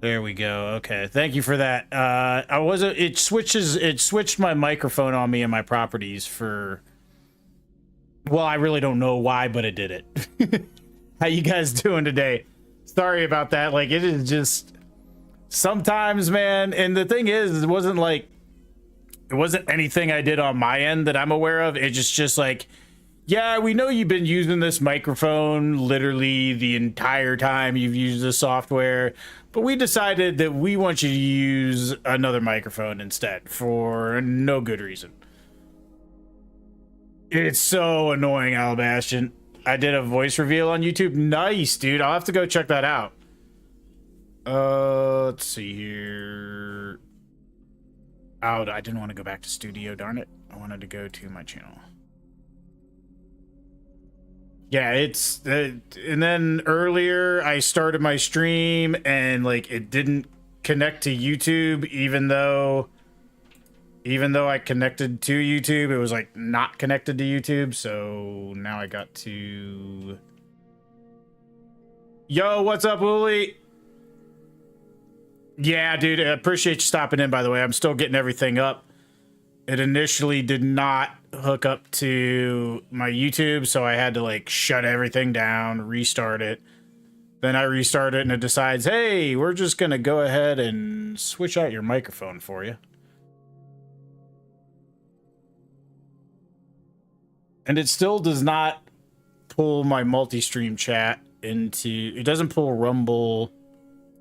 There we go. Okay, thank you for that. I wasn't. It switched my microphone on me and my properties for. Well, I really don't know why, but it did it. How you guys doing today? Sorry about that. Like, it is just sometimes, man. And the thing is, it wasn't anything I did on my end that I'm aware of. It's just like, yeah, we know you've been using this microphone literally the entire time you've used the software, but we decided that we want you to use another microphone instead for no good reason. It's so annoying, Alabastian. I did a voice reveal on YouTube. Nice, dude. I'll have to go check that out. Let's see here. Oh, I didn't want to go back to studio, darn it. I wanted to go to my channel. Yeah, and then earlier I started my stream and like it didn't connect to YouTube, even though I connected to YouTube, it was like not connected to YouTube. So now I got to. Yo, what's up, Wooly? Yeah, dude, I appreciate you stopping in, by the way. I'm still getting everything up. It initially did not hook up to my YouTube, so I had to like shut everything down, restart it. Then I restart it and it decides, hey, we're just gonna go ahead and switch out your microphone for you. And it still does not pull my multi-stream chat into, it doesn't pull Rumble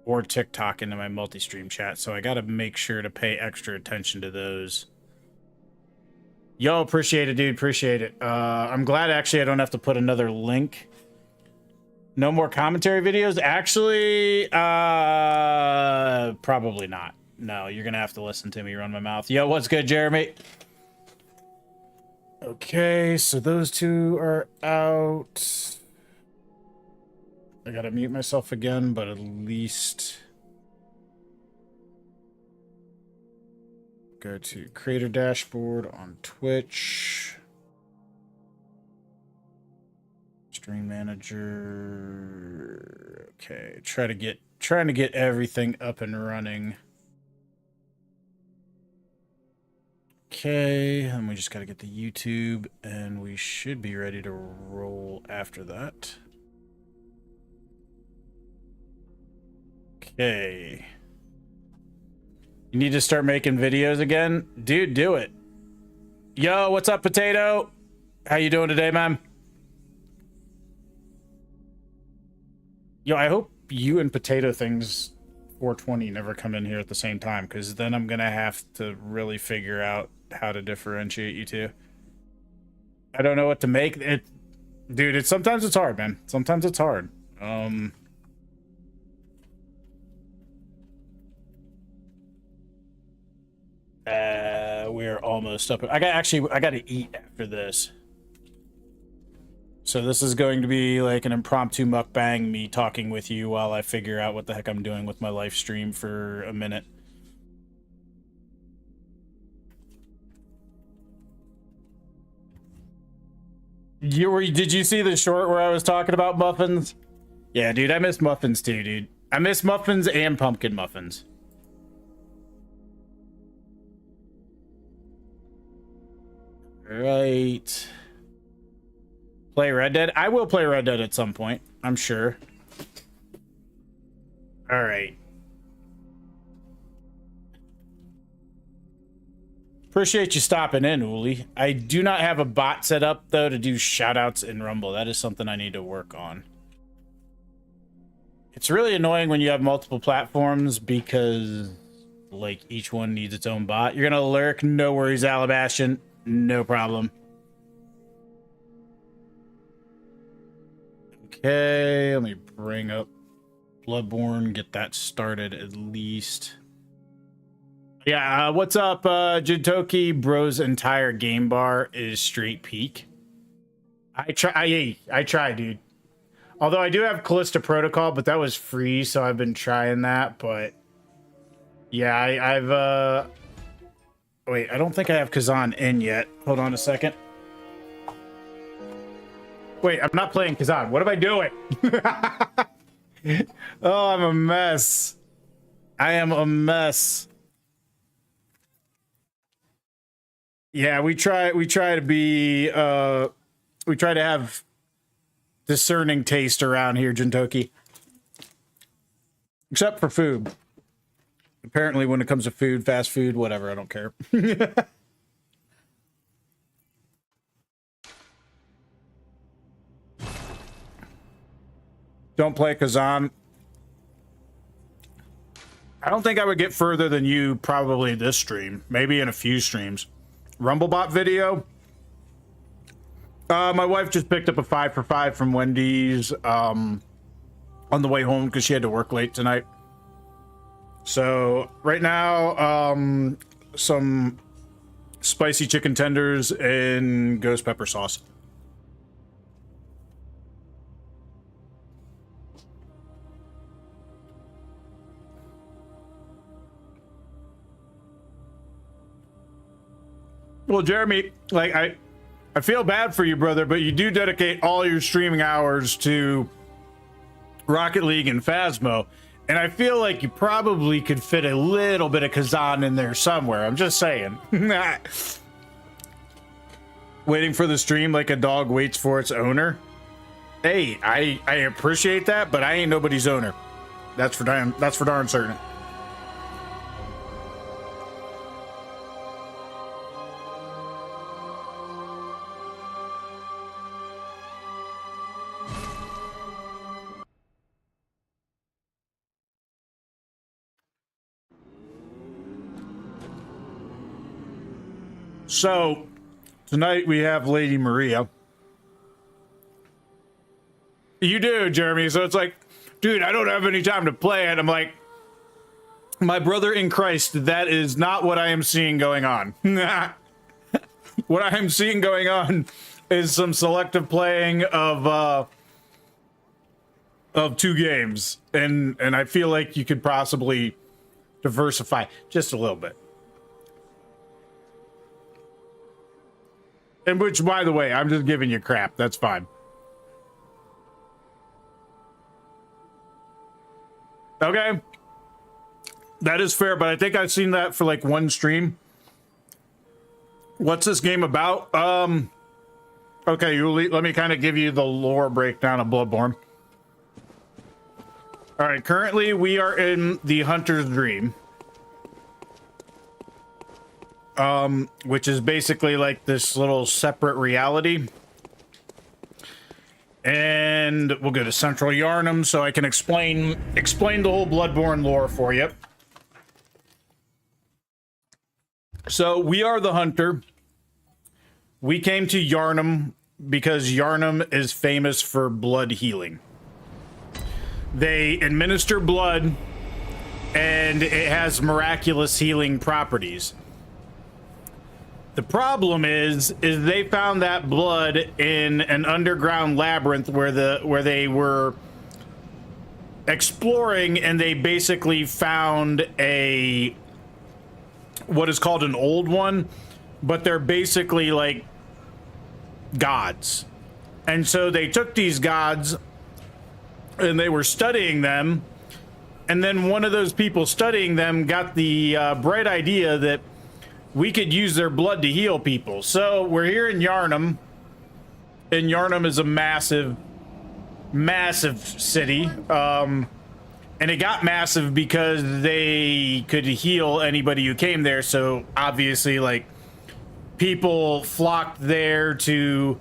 or TikTok into my multi-stream chat, so I gotta make sure to pay extra attention to those. Yo, appreciate it, dude. Appreciate it. I'm glad actually I don't have to put another link. No more commentary videos? Actually, probably not. No, you're gonna have to listen to me run my mouth. Yo, what's good, Jeremy? Okay, so those two are out. I gotta mute myself again, but at least go to creator dashboard on Twitch. Stream manager. Okay, trying to get everything up and running. Okay, and we just got to get the YouTube, and we should be ready to roll after that. Okay. You need to start making videos again? Dude, do it. Yo, what's up, Potato? How you doing today, man? Yo, I hope you and Potato Things 420 never come in here at the same time, because then I'm going to have to really figure out how to differentiate you two. I don't know what to make it. Dude, sometimes it's hard, man. Sometimes it's hard. We're almost up. I got to eat after this. So this is going to be like an impromptu mukbang, me talking with you while I figure out what the heck I'm doing with my live stream for a minute. Did you see the short where I was talking about muffins? Yeah, dude, I miss muffins too, dude. I miss muffins and pumpkin muffins. Right. Play Red Dead? I will play Red Dead at some point, I'm sure. All right. Appreciate you stopping in, Uli. I do not have a bot set up, though, to do shoutouts in Rumble. That is something I need to work on. It's really annoying when you have multiple platforms because, like, each one needs its own bot. You're going to lurk. No worries, Alabastian. No problem. Okay, let me bring up Bloodborne, get that started at least. Yeah, what's up, Jintoki? Bro's entire game bar is straight peak. I try, dude. Although I do have Callista Protocol, but that was free, so I've been trying that. But yeah, I've wait, I don't think I have Kazan in yet. Hold on a second. Wait, I'm not playing Kazan. What am I doing? Oh, I'm a mess. I am a mess. Yeah, we try to be we try to have discerning taste around here, Jintoki. Except for food. Apparently when it comes to food, fast food, whatever, I don't care. Don't play Kazan. I don't think I would get further than you probably this stream. Maybe in a few streams. Rumblebot video. My wife just picked up a 5 for $5 from Wendy's on the way home because she had to work late tonight. So right now, some spicy chicken tenders and ghost pepper sauce. Well, Jeremy, like I feel bad for you, brother, but you do dedicate all your streaming hours to Rocket League and Phasmo, and I feel like you probably could fit a little bit of Kazan in there somewhere. I'm just saying. Waiting for the stream like a dog waits for its owner. Hey, I appreciate that, but I ain't nobody's owner. That's for darn certain. So, tonight we have Lady Maria. You do, Jeremy. So it's like, dude, I don't have any time to play it. I'm like, my brother in Christ, that is not what I am seeing going on. What I am seeing going on is some selective playing of 2 games. And I feel like you could possibly diversify just a little bit. And which, by the way, I'm just giving you crap. That's fine. Okay. That is fair, but I think I've seen that for like one stream. What's this game about? Okay, Yuli, let me kind of give you the lore breakdown of Bloodborne. All right, currently we are in the Hunter's Dream. Which is basically like this little separate reality. And we'll go to Central Yharnam so I can explain the whole Bloodborne lore for you. So we are the Hunter. We came to Yharnam because Yharnam is famous for blood healing. They administer blood and it has miraculous healing properties. The problem is they found that blood in an underground labyrinth where they were exploring, and they basically found what is called an old one, but they're basically like gods. And so they took these gods and they were studying them, and then one of those people studying them got the bright idea that we could use their blood to heal people. So we're here in Yharnam, and Yharnam is a massive, massive city. And it got massive because they could heal anybody who came there. So obviously, like, people flocked there to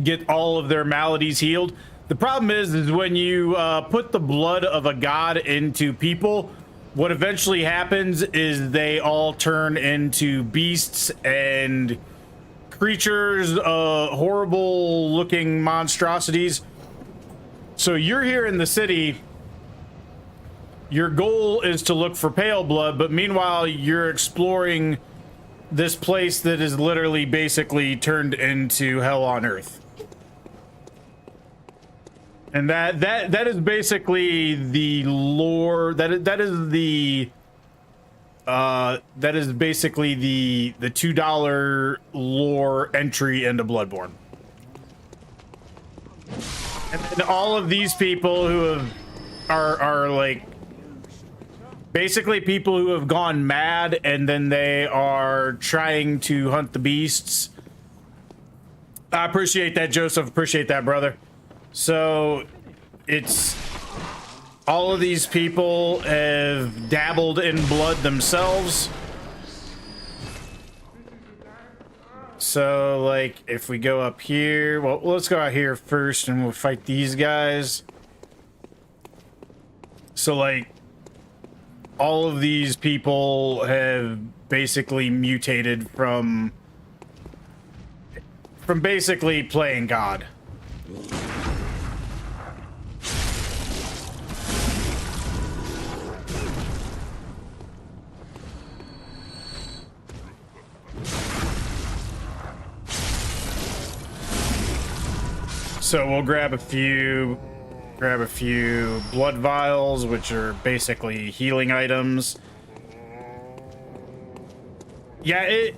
get all of their maladies healed. The problem is when you put the blood of a god into people, what eventually happens is they all turn into beasts and creatures, horrible looking monstrosities. So you're here in the city. Your goal is to look for pale blood, but meanwhile you're exploring this place that is literally basically turned into hell on earth. And that is basically the lore. That is basically the $2 lore entry into Bloodborne. And then all of these people who are like basically people who have gone mad and then they are trying to hunt the beasts. I appreciate that, Joseph. Appreciate that, brother. So it's all of these people have dabbled in blood themselves. So, like, if we go up here, well, let's go out here first and we'll fight these guys. So, like, all of these people have basically mutated from basically playing God. So we'll grab a few blood vials, which are basically healing items. Yeah,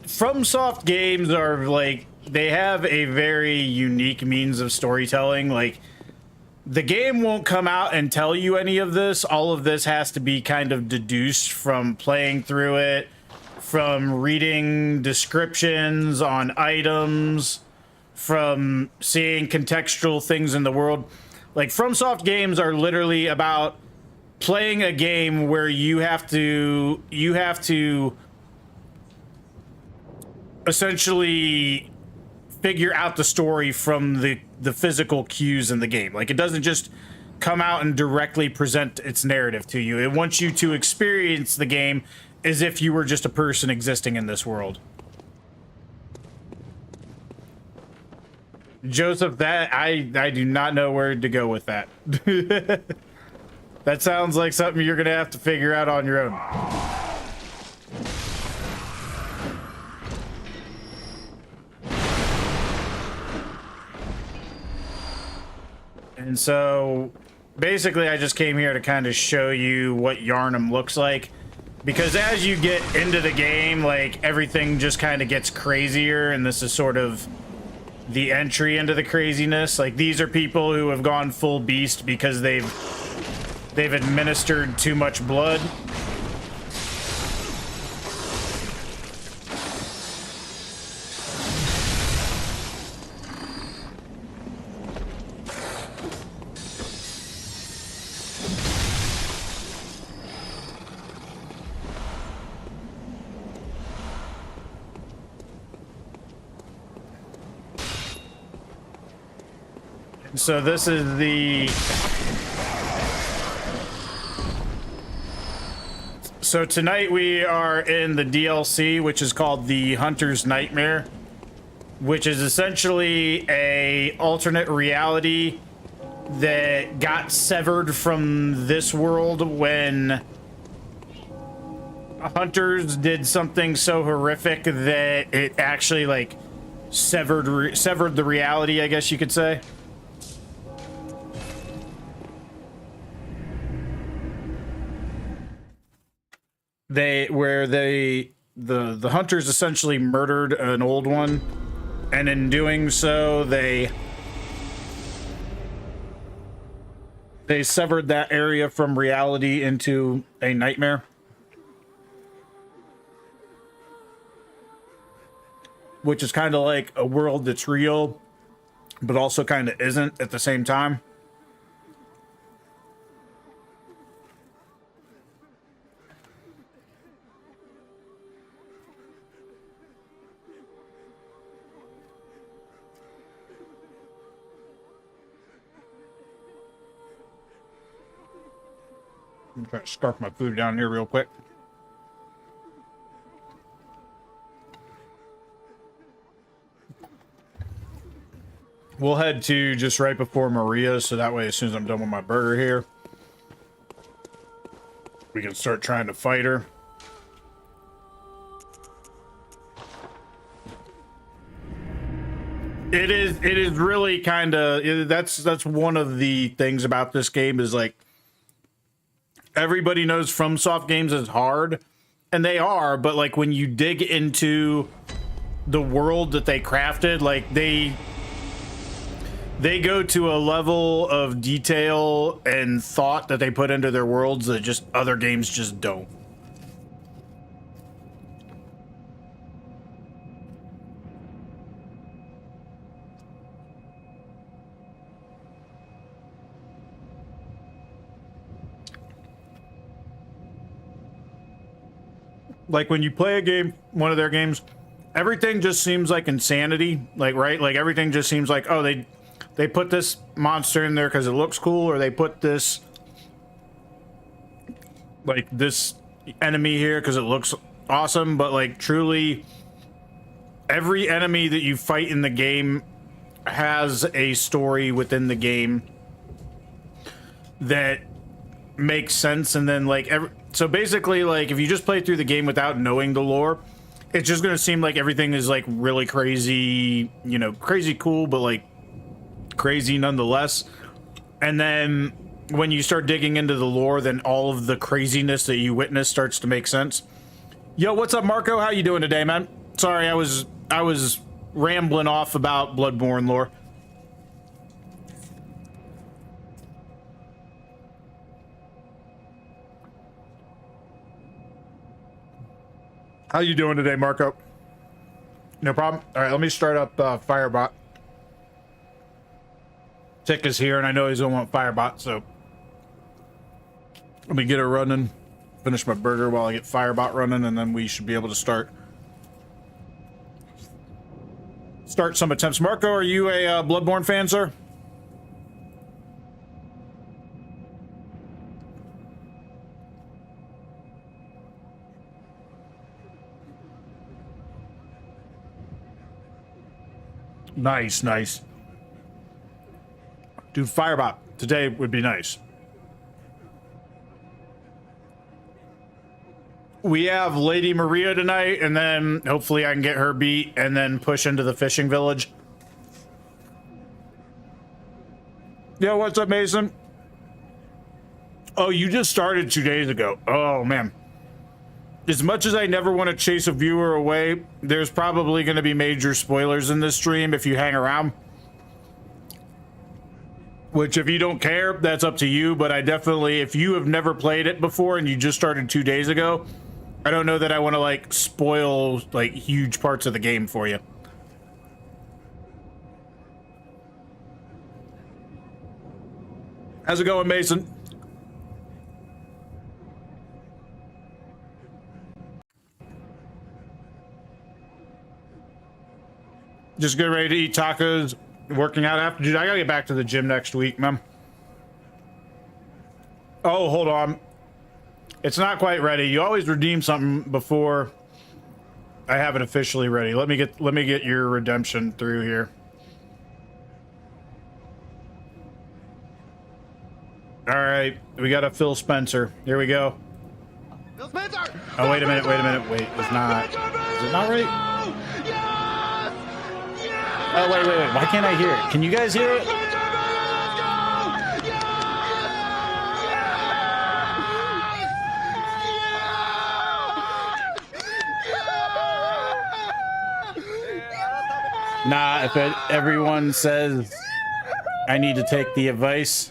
FromSoft games are like, they have a very unique means of storytelling. Like, the game won't come out and tell you any of this. All of this has to be kind of deduced from playing through it, from reading descriptions on items, from seeing contextual things in the world. Like, FromSoft games are literally about playing a game where you have to essentially figure out the story from the physical cues in the game. Like, it doesn't just come out and directly present its narrative to you. It wants you to experience the game as if you were just a person existing in this world. Joseph, that I do not know where to go with that. That sounds like something you're gonna have to figure out on your own. And so basically I just came here to kind of show you what Yharnam looks like, because as you get into the game, like, everything just kind of gets crazier, and this is sort of the entry into the craziness. Like, these are people who have gone full beast because they've administered too much blood. So this is the... So tonight we are in the DLC, which is called the Hunter's Nightmare, which is essentially a alternate reality that got severed from this world when hunters did something so horrific that it actually, like, severed the reality, I guess you could say. The hunters essentially murdered an old one, and in doing so they severed that area from reality into a nightmare. Which is kind of like a world that's real, but also kind of isn't at the same time. I'm trying to scarf my food down here real quick. We'll head to just right before Maria, so that way as soon as I'm done with my burger here, we can start trying to fight her. It is really kind of, that's one of the things about this game is, like, everybody knows FromSoft games is hard, and they are, but, like, when you dig into the world that they crafted, like, they they go to a level of detail and thought that they put into their worlds that just other games just don't. Like when you play a game, one of their games, everything just seems like insanity. Like, right? Like everything just seems like, oh, they put this monster in there because it looks cool, or they put this, like, this enemy here because it looks awesome. But like, truly, every enemy that you fight in the game has a story within the game that makes sense. And then like so basically, like, if you just play through the game without knowing the lore, it's just gonna seem like everything is like really crazy, you know, crazy cool, but like crazy nonetheless. And then when you start digging into the lore, then all of the craziness that you witness starts to make sense. Yo, what's up, Marco? How you doing today, man? Sorry, I was rambling off about Bloodborne lore. How you doing today, Marco? No problem. All right, let me start up Firebot. Tick is here, and I know he's gonna want Firebot, so let me get it running. Finish my burger while I get Firebot running, and then we should be able to start some attempts. Marco, are you a Bloodborne fan, sir? Nice, nice. Dude, Firebot today would be nice. We have Lady Maria tonight, and then hopefully I can get her beat and then push into the fishing village. Yo, what's up, Mason? Oh, you just started 2 days ago. Oh, man. As much as I never want to chase a viewer away, there's probably going to be major spoilers in this stream if you hang around. Which, if you don't care, that's up to you, but I definitely, if you have never played it before and you just started 2 days ago, I don't know that I want to, like, spoil, like, huge parts of the game for you. How's it going, Mason? Just get ready to eat tacos, working out after. Dude, I gotta get back to the gym next week, man. Oh, hold on. It's not quite ready. You always redeem something before I have it officially ready. Let me get your redemption through here. All right, we got a Phil Spencer. Here we go. Phil Spencer! Oh, wait a minute. Wait, it's not. Is it not right? Oh, wait. Why can't I hear it? Can you guys hear it? Nah, if everyone says I need to take the advice,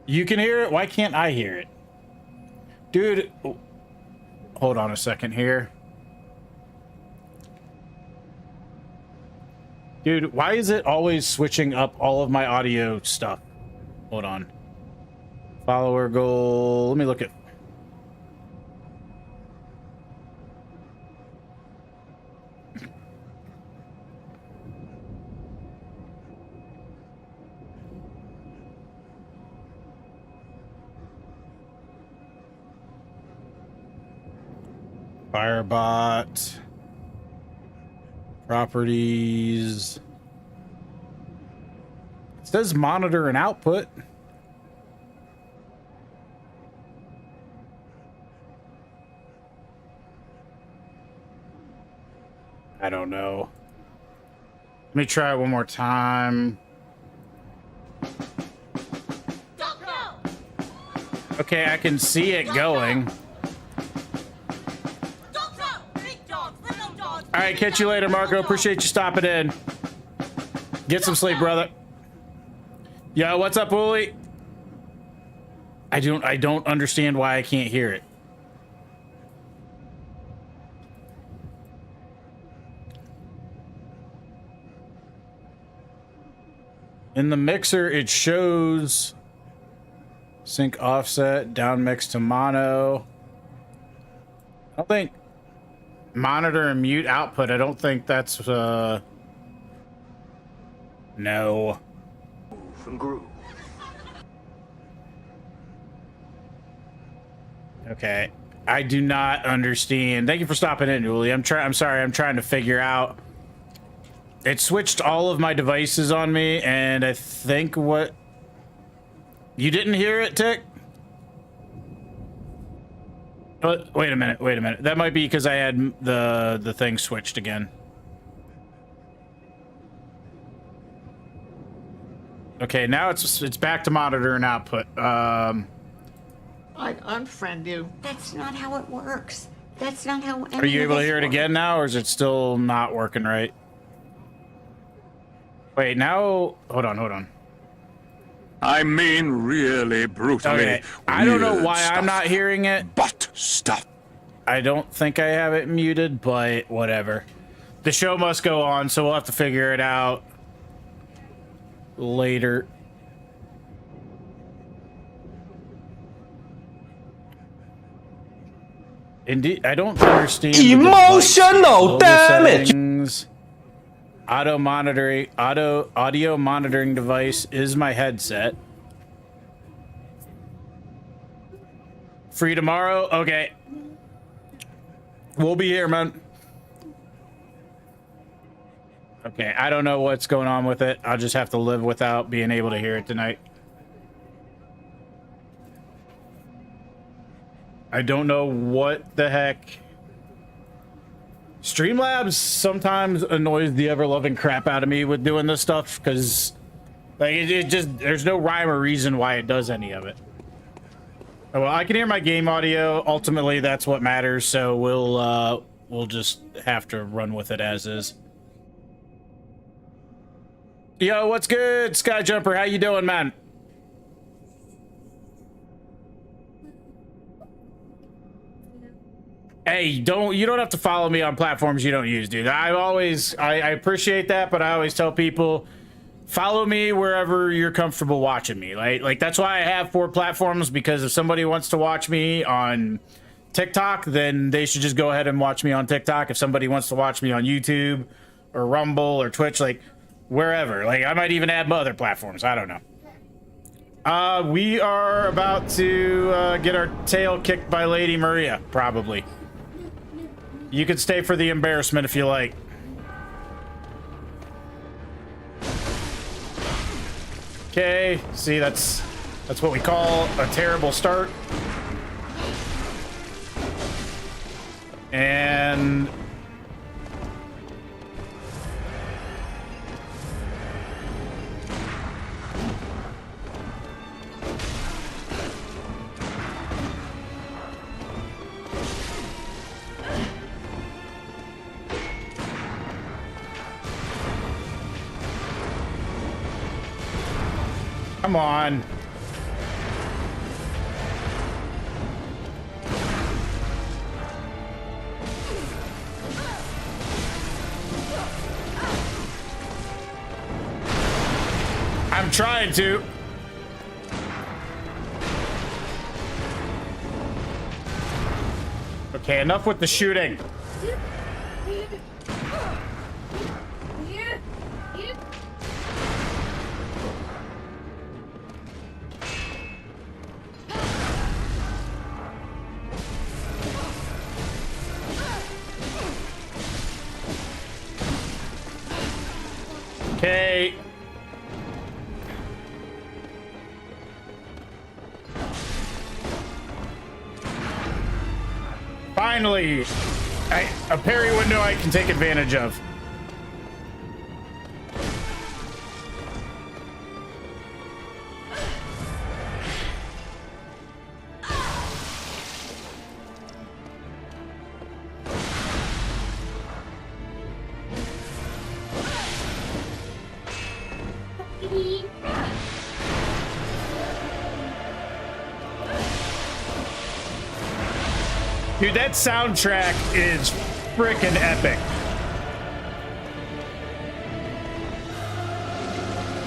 you can hear it. Why can't I hear it? Dude, hold on a second here. Dude, why is it always switching up all of my audio stuff? Hold on. Follower goal. Let me look at. Firebot. Properties. It says monitor and output. I don't know. Let me try it one more time. Okay, I can see it going. All right, catch you later, Marco. Appreciate you stopping in. Get some sleep, brother. Yo, what's up, Wooly? I don't understand why I can't hear it. In the mixer, it shows sync offset, down mix to mono. I don't think monitor and mute output. I don't think that's no. From groove. Okay. I do not understand. Thank you for stopping in, Julie. I'm sorry. I'm trying to figure out. It switched all of my devices on me, and I think what... You didn't hear it, Tick? Wait a minute. That might be because I had the thing switched again. Okay, now it's back to monitor and output. I'd unfriend you. That's not how it works. That's not how. Are you able to hear it again now, or is it still not working right? Wait, now... Hold on. I mean really brutally. Okay, I don't know why stuff. I'm not hearing it. Butt stuff. I don't think I have it muted, but whatever. The show must go on, so we'll have to figure it out later. Indeed, I don't understand. Emotional damage. Settings. Audio monitoring device is my headset. Free tomorrow? Okay. We'll be here, man. Okay, I don't know what's going on with it. I'll just have to live without being able to hear it tonight. I don't know what the heck. Streamlabs sometimes annoys the ever-loving crap out of me with doing this stuff, because like it just, there's no rhyme or reason why it does any of it. Well, I can hear my game audio. Ultimately, that's what matters, so we'll just have to run with it as is. Yo, what's good, Skyjumper? How you doing, man? Hey, you don't have to follow me on platforms you don't use, dude. I appreciate that, but I always tell people, follow me wherever you're comfortable watching me. Like that's why I have 4 platforms, because if somebody wants to watch me on TikTok, then they should just go ahead and watch me on TikTok. If somebody wants to watch me on YouTube or Rumble or Twitch, like wherever. Like I might even add my other platforms. I don't know. We are about to get our tail kicked by Lady Maria, probably. You can stay for the embarrassment if you like. Okay, see, that's what we call a terrible start. And come on. I'm trying to. Okay, enough with the shooting. Okay. Finally, a parry window I can take advantage of. Dude, that soundtrack is freaking epic.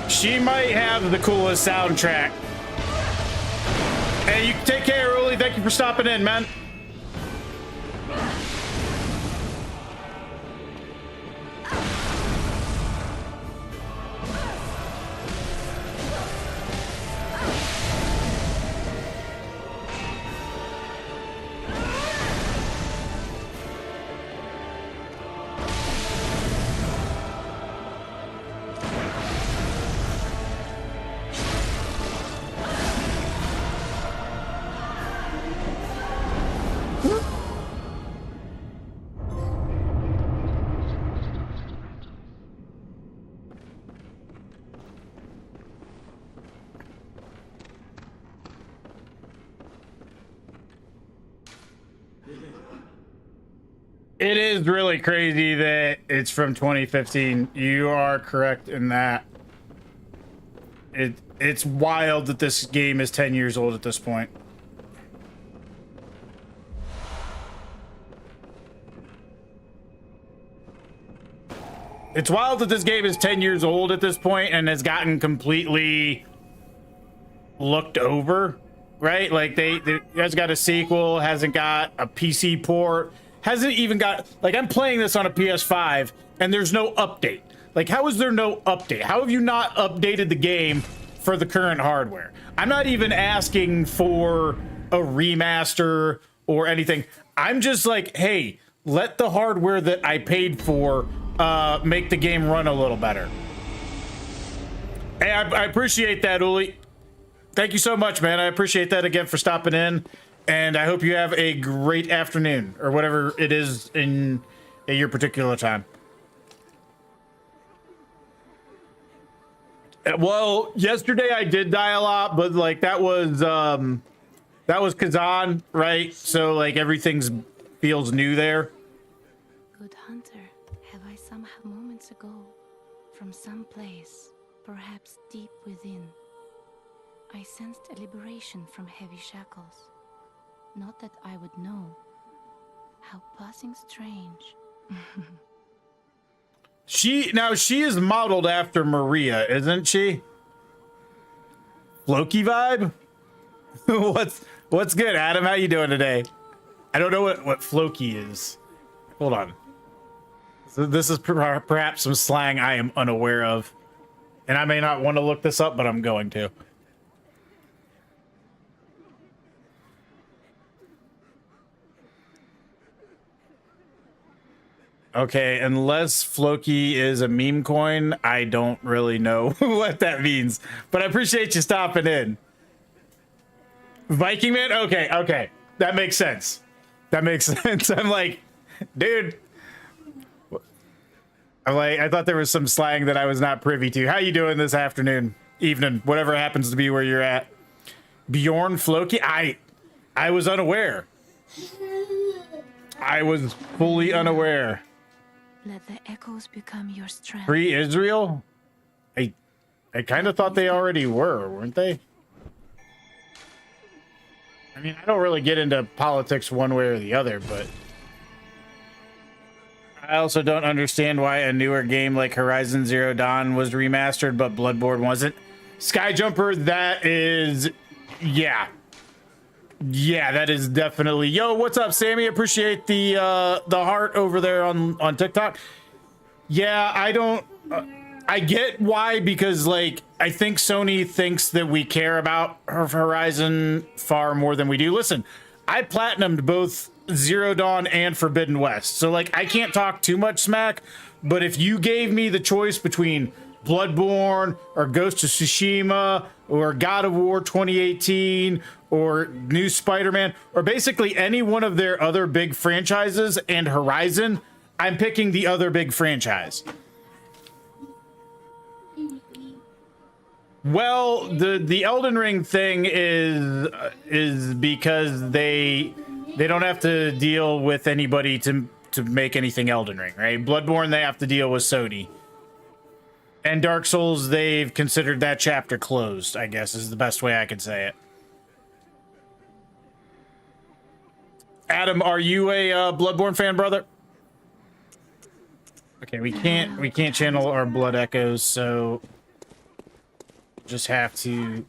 She might have the coolest soundtrack. Hey, you take care, Uli. Thank you for stopping in, man. It is really crazy that it's from 2015. You are correct in that. It's wild that this game is 10 years old at this point. It's wild that this game is 10 years old at this point and has gotten completely looked over, right? Like they has got a sequel, hasn't got a PC port, hasn't even got, like, I'm playing this on a PS5 and there's no update. Like, how is there no update? How have you not updated the game for the current hardware? I'm not even asking for a remaster or anything. I'm just like, hey, let the hardware that I paid for make the game run a little better. Hey, I appreciate that, Uli. Thank you so much, man. I appreciate that again for stopping in. And I hope you have a great afternoon or whatever it is in your particular time. Well, yesterday I did die a lot, but like that was Kazan, right? So like everything's feels new there. Good hunter, have I somehow moments ago, from some place, perhaps deep within, I sensed a liberation from heavy shackles. Not that I would know. How passing strange. She is modeled after Maria, isn't she? Floki vibe? What's good, Adam? How you doing today? I don't know what Floki is. Hold on. So this is perhaps some slang I am unaware of. And I may not want to look this up, but I'm going to. Okay, unless Floki is a meme coin, I don't really know what that means. But I appreciate you stopping in. Viking Man? Okay. That makes sense. That makes sense. I'm like, dude. I thought there was some slang that I was not privy to. How you doing this afternoon, evening, whatever happens to be where you're at? Bjorn Floki? I was unaware. I was fully unaware. Let the echoes become your strength. Free Israel? I kind of thought they already were, weren't they? I mean, I don't really get into politics one way or the other, but I also don't understand why a newer game like Horizon Zero Dawn was remastered, but Bloodborne wasn't. Skyjumper, that is, yeah, that is definitely. Yo, what's up, Sammy? Appreciate the heart over there on TikTok. Yeah, I don't. I get why, because like I think Sony thinks that we care about Horizon far more than we do. Listen, I platinumed both Zero Dawn and Forbidden West, so like I can't talk too much smack. But if you gave me the choice between Bloodborne or Ghost of Tsushima or God of War 2018 or new Spider-Man or basically any one of their other big franchises and Horizon, I'm picking the other big franchise. Well, the Elden Ring thing is because they don't have to deal with anybody to make anything Elden Ring, right? Bloodborne, they have to deal with Sony. And Dark Souls, they've considered that chapter closed, I guess, is the best way I could say it. Adam, are you a Bloodborne fan, brother? Okay, we can't channel our blood echoes, so just have to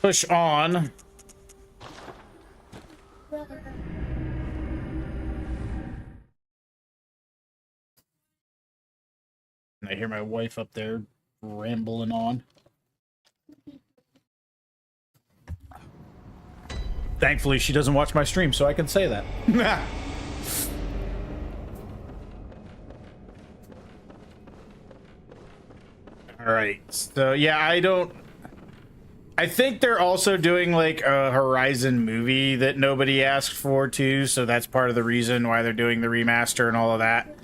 push on. I hear my wife up there rambling on. Thankfully, she doesn't watch my stream, so I can say that. All right. So, yeah, I think they're also doing, like, a Horizon movie that nobody asked for, too, so that's part of the reason why they're doing the remaster and all of that.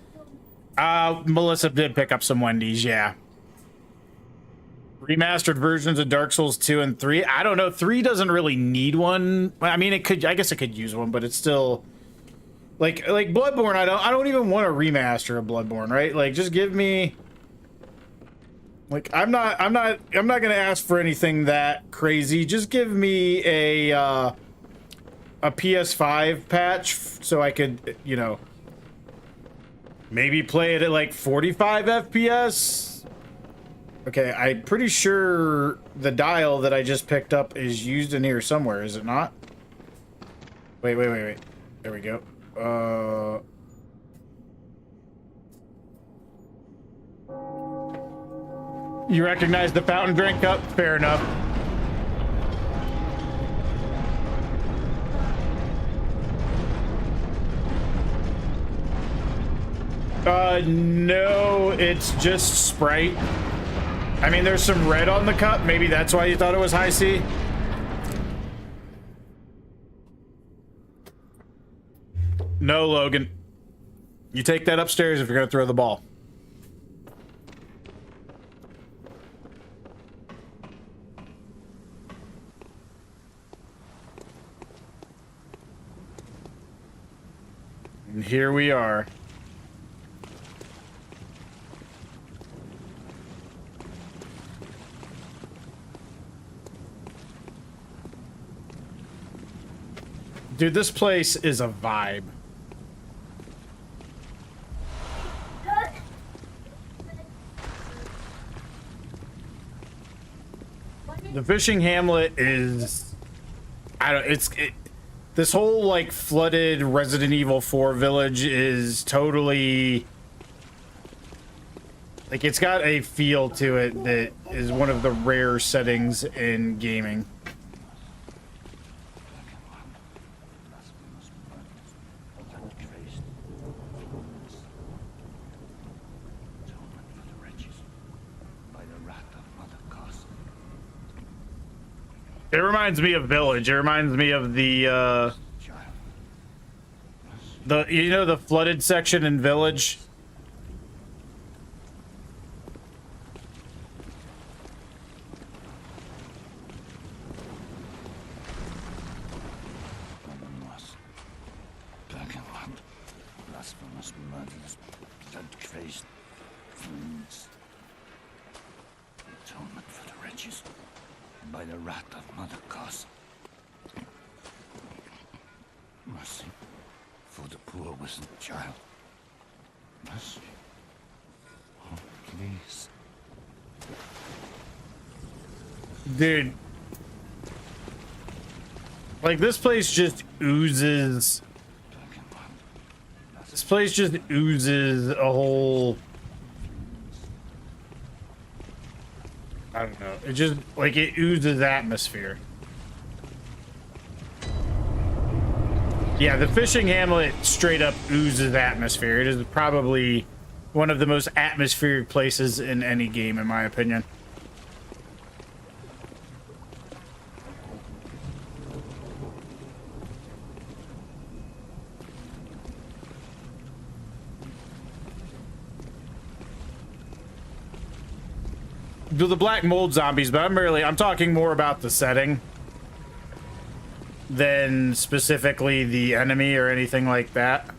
Melissa did pick up some Wendy's, yeah. Remastered versions of Dark Souls 2 and 3. I don't know. 3 doesn't really need one. I mean, it could. I guess it could use one, but it's still like Bloodborne. I don't even want a remaster of Bloodborne, right? Like, just give me. Like, I'm not gonna ask for anything that crazy. Just give me a PS5 patch so I could, you know, maybe play it at like 45 FPS. Okay, I'm pretty sure the dial that I just picked up is used in here somewhere, is it not? Wait. There we go. You recognize the fountain drink cup? Fair enough. No, it's just Sprite. I mean, there's some red on the cup. Maybe that's why you thought it was high C. No, Logan. You take that upstairs if you're going to throw the ball. And here we are. Dude, this place is a vibe. The fishing hamlet is... this whole, like, flooded Resident Evil 4 village is totally... Like, it's got a feel to it that is one of the rare settings in gaming. It reminds me of Village. It reminds me of the you know, the flooded section in Village. By the wrath of Mother Goss. Mercy for the poor wisdom child. Mercy. Oh, please. Dude. Like, this place just oozes. This place just oozes a whole... I don't know. It just, like, it oozes atmosphere. Yeah, the fishing hamlet straight up oozes atmosphere. It is probably one of the most atmospheric places in any game, in my opinion. Do the black mold zombies, but I'm talking more about the setting than specifically the enemy or anything like that.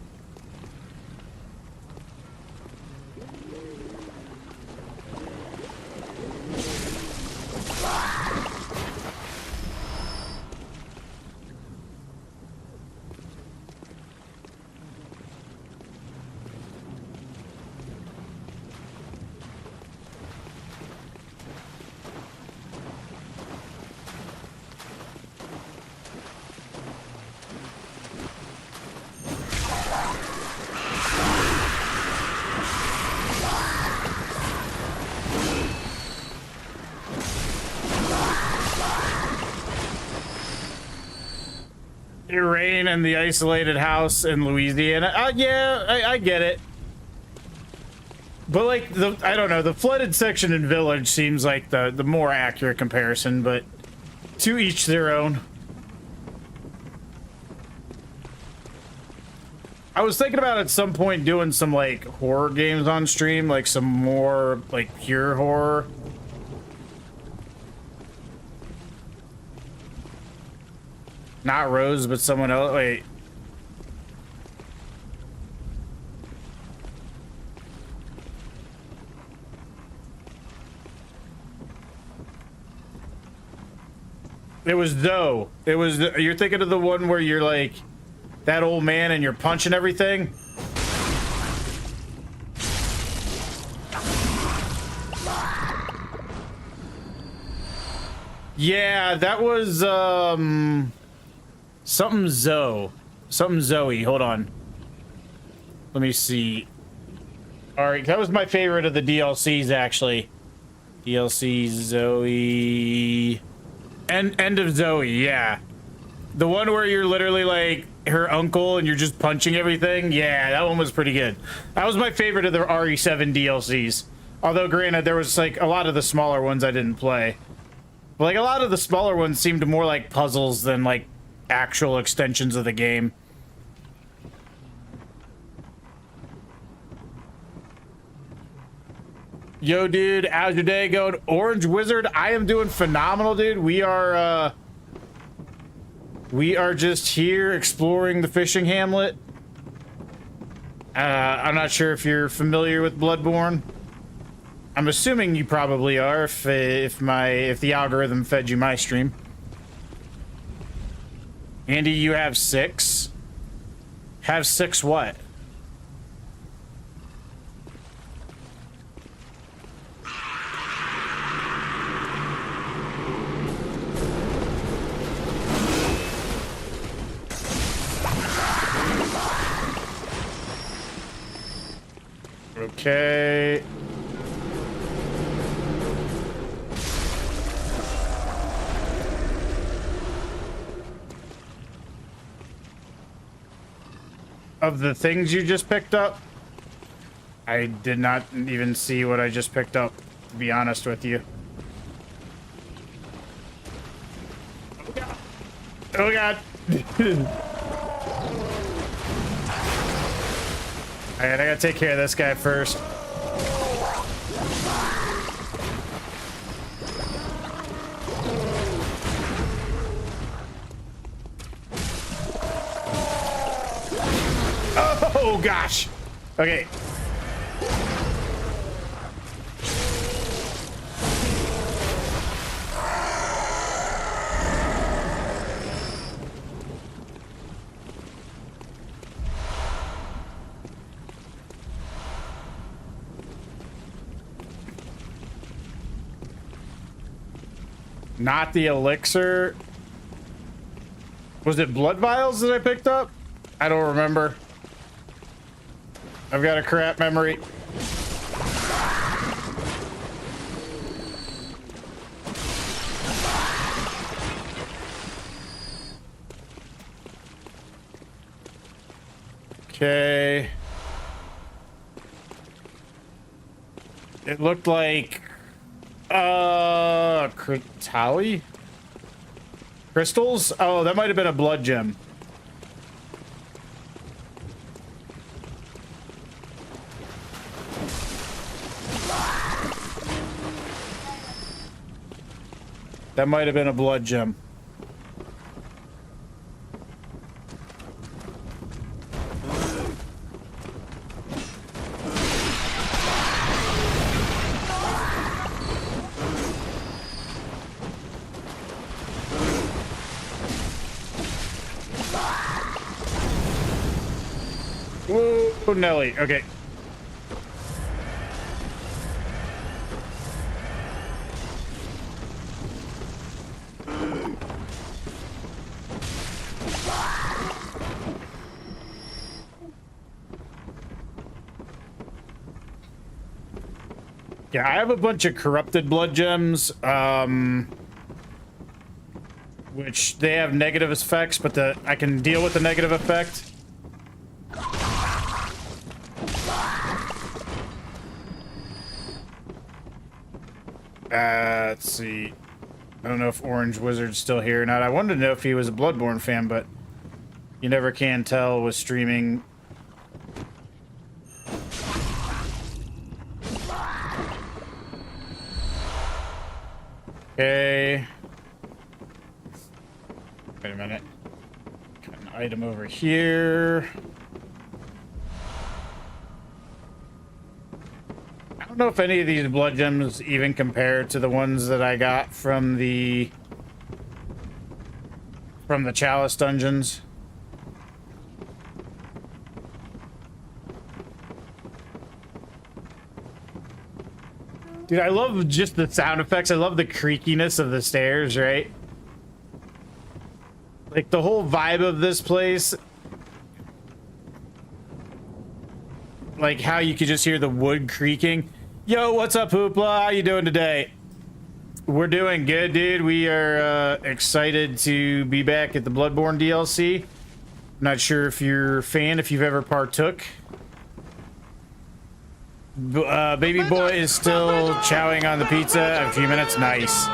rain and the isolated house in Louisiana. Yeah, I get it. But like I don't know, the flooded section in Village seems like the more accurate comparison, but to each their own. I was thinking about at some point doing some like horror games on stream, like some more like pure horror. Not Rose, but someone else. Wait. It was Zoe. It was. You're thinking of the one where you're like that old man and you're punching everything? Yeah, that was something Zoe. Something Zoe. Hold on. Let me see. All right, that was my favorite of the DLCs actually. DLC Zoe. End of Zoe, yeah. The one where you're literally like her uncle and you're just punching everything. Yeah, that one was pretty good. That was my favorite of the RE7 DLCs. Although granted, there was like a lot of the smaller ones I didn't play. But like a lot of the smaller ones seemed more like puzzles than like actual extensions of the game. Yo, dude, how's your day going? Orange Wizard, I am doing phenomenal, dude. We are just here exploring the fishing hamlet. I'm not sure if you're familiar with Bloodborne. I'm assuming you probably are if the algorithm fed you my stream. Andy, you have 6? Have 6 what? Okay. Of the things you just picked up, I did not even see what I just picked up, to be honest with you. Oh god. Alright, I gotta take care of this guy first. Oh gosh. Okay. Not the elixir. Was it blood vials that I picked up? I don't remember. I've got a crap memory. Okay. It looked like Crystali? Crystals? Oh, that might have been a blood gem. That might have been a blood gem. Whoa, Nelly. Okay. Yeah, I have a bunch of corrupted blood gems. which they have negative effects, but I can deal with the negative effect. Let's see. I don't know if Orange Wizard's still here or not. I wanted to know if he was a Bloodborne fan, but you never can tell with streaming. Okay. Wait a minute. Got an item over here. I don't know if any of these blood gems even compare to the ones that I got from the Chalice dungeons. Dude, I love just the sound effects. I love the creakiness of the stairs, right? Like the whole vibe of this place. Like how you could just hear the wood creaking. Yo, what's up, Hoopla? How you doing today? We're doing good, dude. We are excited to be back at the Bloodborne DLC. Not sure if you're a fan, if you've ever partook. Baby boy is still chowing on the pizza. A few minutes. Nice.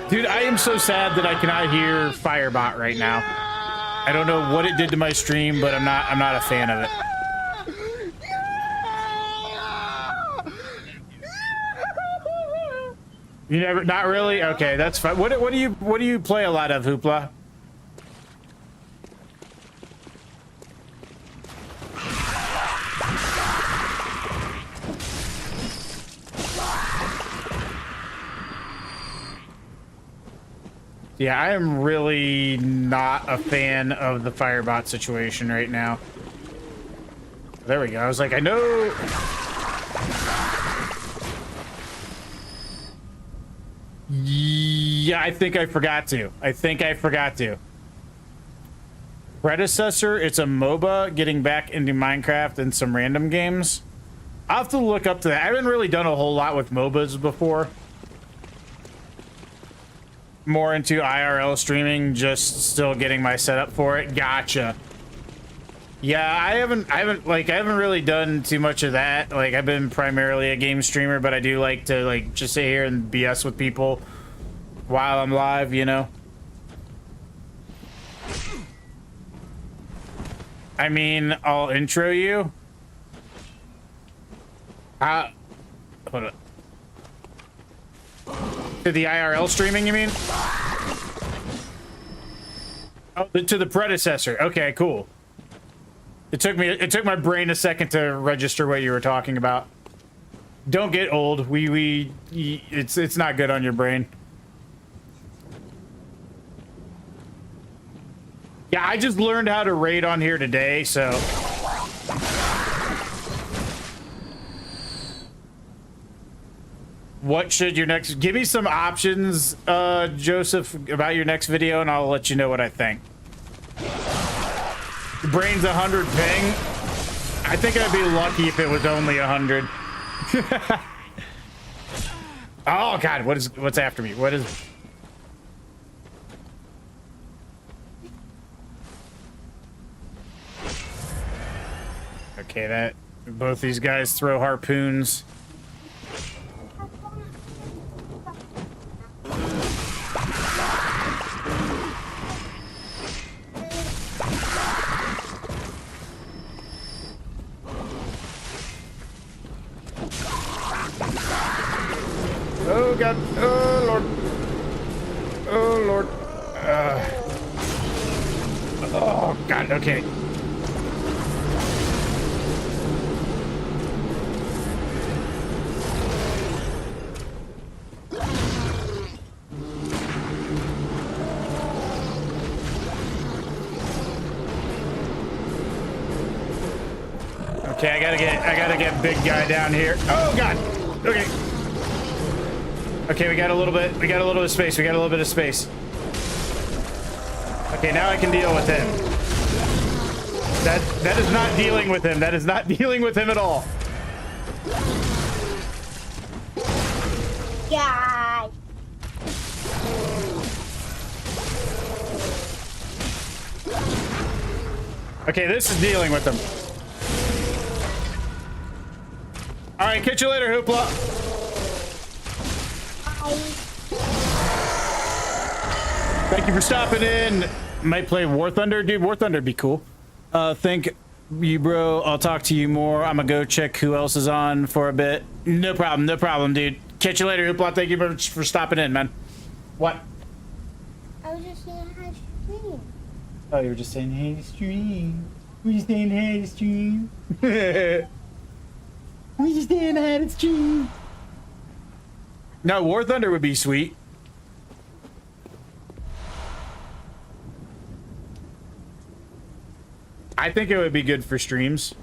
Dude, I am so sad that I cannot hear Firebot right now. I don't know what it did to my stream, but I'm not a fan of it. You never, not really? Okay, that's fine. What do you play a lot of, Hoopla? Yeah, I am really not a fan of the Firebot situation right now. There we go. I was like, I know. Yeah, I think I forgot to. Predecessor, it's a MOBA getting back into Minecraft and some random games. I'll have to look up to that. I haven't really done a whole lot with MOBAs before. More into IRL streaming, just still getting my setup for it. Gotcha. Yeah, I haven't really done too much of that. Like, I've been primarily a game streamer, but I do like to like just sit here and BS with people while I'm live, you know. I mean, I'll intro you. Hold on. To the IRL streaming, you mean? Oh, to the predecessor. Okay, cool. It took my brain a second to register what you were talking about. Don't get old. It's not good on your brain. Yeah, I just learned how to raid on here today, so. What should your next... Give me some options, Joseph, about your next video, and I'll let you know what I think. Your brain's 100 ping. I think I'd be lucky if it was only 100. Oh, God, what's after me? What is... Okay, that... Both these guys throw harpoons. Oh God! Oh Lord! Oh Lord! Oh God! Okay. Okay, I gotta get big guy down here. Oh God! Okay. Okay, we got a little bit of space. Okay, now I can deal with him. That is not dealing with him. That is not dealing with him at all. God. Okay, this is dealing with them. All right, catch you later, Hoopla. Thank you for stopping in. Might play War Thunder, dude. War Thunder would be cool. Thank you, bro. I'll talk to you more. I'm gonna go check who else is on for a bit. No problem, dude. Catch you later, Hoopla. Thank you for stopping in, man. What? I was just saying hi to stream. Oh, you were just saying hey to stream. Were you saying hey to stream? Were you saying hey to stream? No, War Thunder would be sweet. I think it would be good for streams.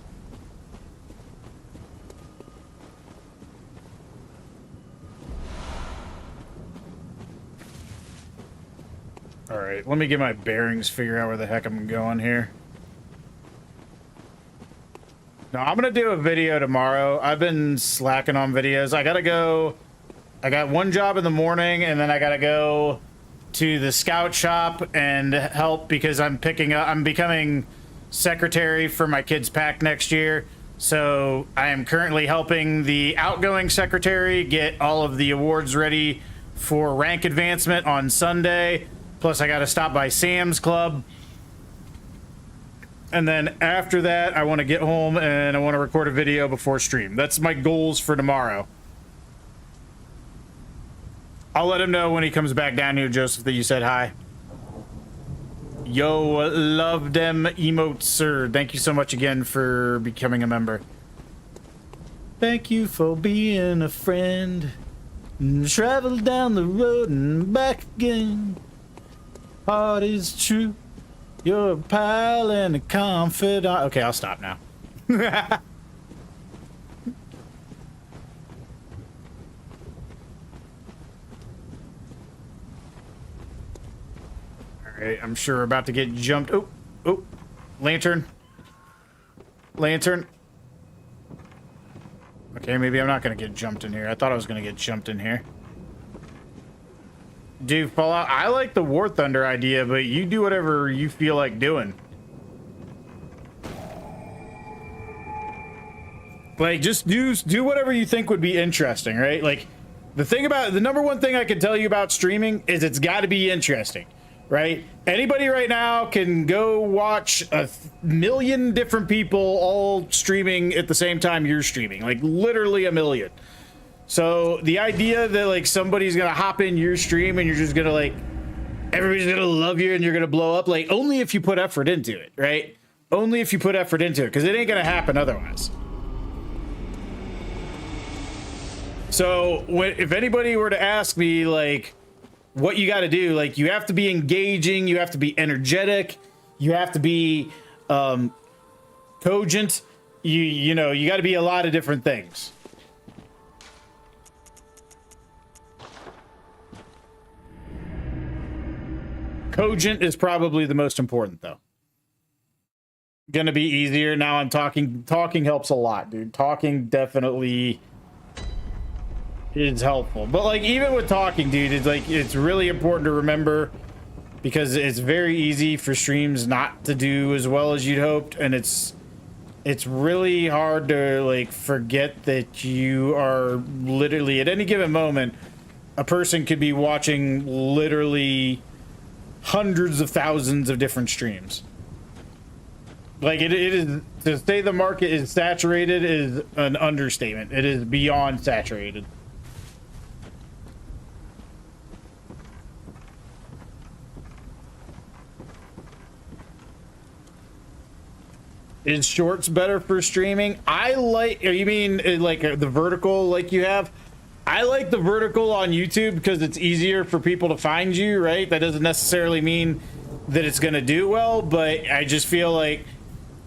All right, let me get my bearings, figure out where the heck I'm going here. No, I'm gonna do a video tomorrow. I've been slacking on videos. I gotta go. I got one job in the morning, and then I gotta go to the scout shop and help because I'm becoming secretary for my kids' pack next year. So I am currently helping the outgoing secretary get all of the awards ready for rank advancement on Sunday. Plus I got to stop by Sam's Club. And then after that, I want to get home and I want to record a video before stream. That's my goals for tomorrow. I'll let him know when he comes back down here, Joseph, that you said hi. Yo, love them emotes, sir. Thank you so much again for becoming a member. Thank you for being a friend. Travel down the road and back again. Heart is true. You're a pal and a confidant. Okay, I'll stop now. Alright, I'm sure we're about to get jumped. Oh, lantern. Lantern. Okay, maybe I'm not gonna get jumped in here. I thought I was gonna get jumped in here. Dude, Fallout, I like the War Thunder idea, but you do whatever you feel like doing. Like, just do whatever you think would be interesting, right? Like, the number one thing I can tell you about streaming is it's got to be interesting, right? Anybody right now can go watch a million different people all streaming at the same time you're streaming, like literally a million. So the idea that like somebody's gonna hop in your stream and you're just gonna like, everybody's gonna love you and you're gonna blow up, like only if you put effort into it, right? Only if you put effort into it, because it ain't gonna happen otherwise. So if anybody were to ask me like what you got to do, like you have to be engaging, you have to be energetic, you have to be cogent, you know, you got to be a lot of different things. Cogent is probably the most important though. Gonna be easier now. I'm talking helps a lot, dude. Talking definitely is helpful, but like even with talking, dude, it's like it's really important to remember because it's very easy for streams not to do as well as you'd hoped, and it's really hard to like forget that you are literally at any given moment a person could be watching literally hundreds of thousands of different streams. Like it is, to say the market is saturated is an understatement. It is beyond saturated. Is shorts better for streaming? I like, you mean like the vertical like you have? I like the vertical on YouTube because it's easier for people to find you, right? That doesn't necessarily mean that it's going to do well, but I just feel like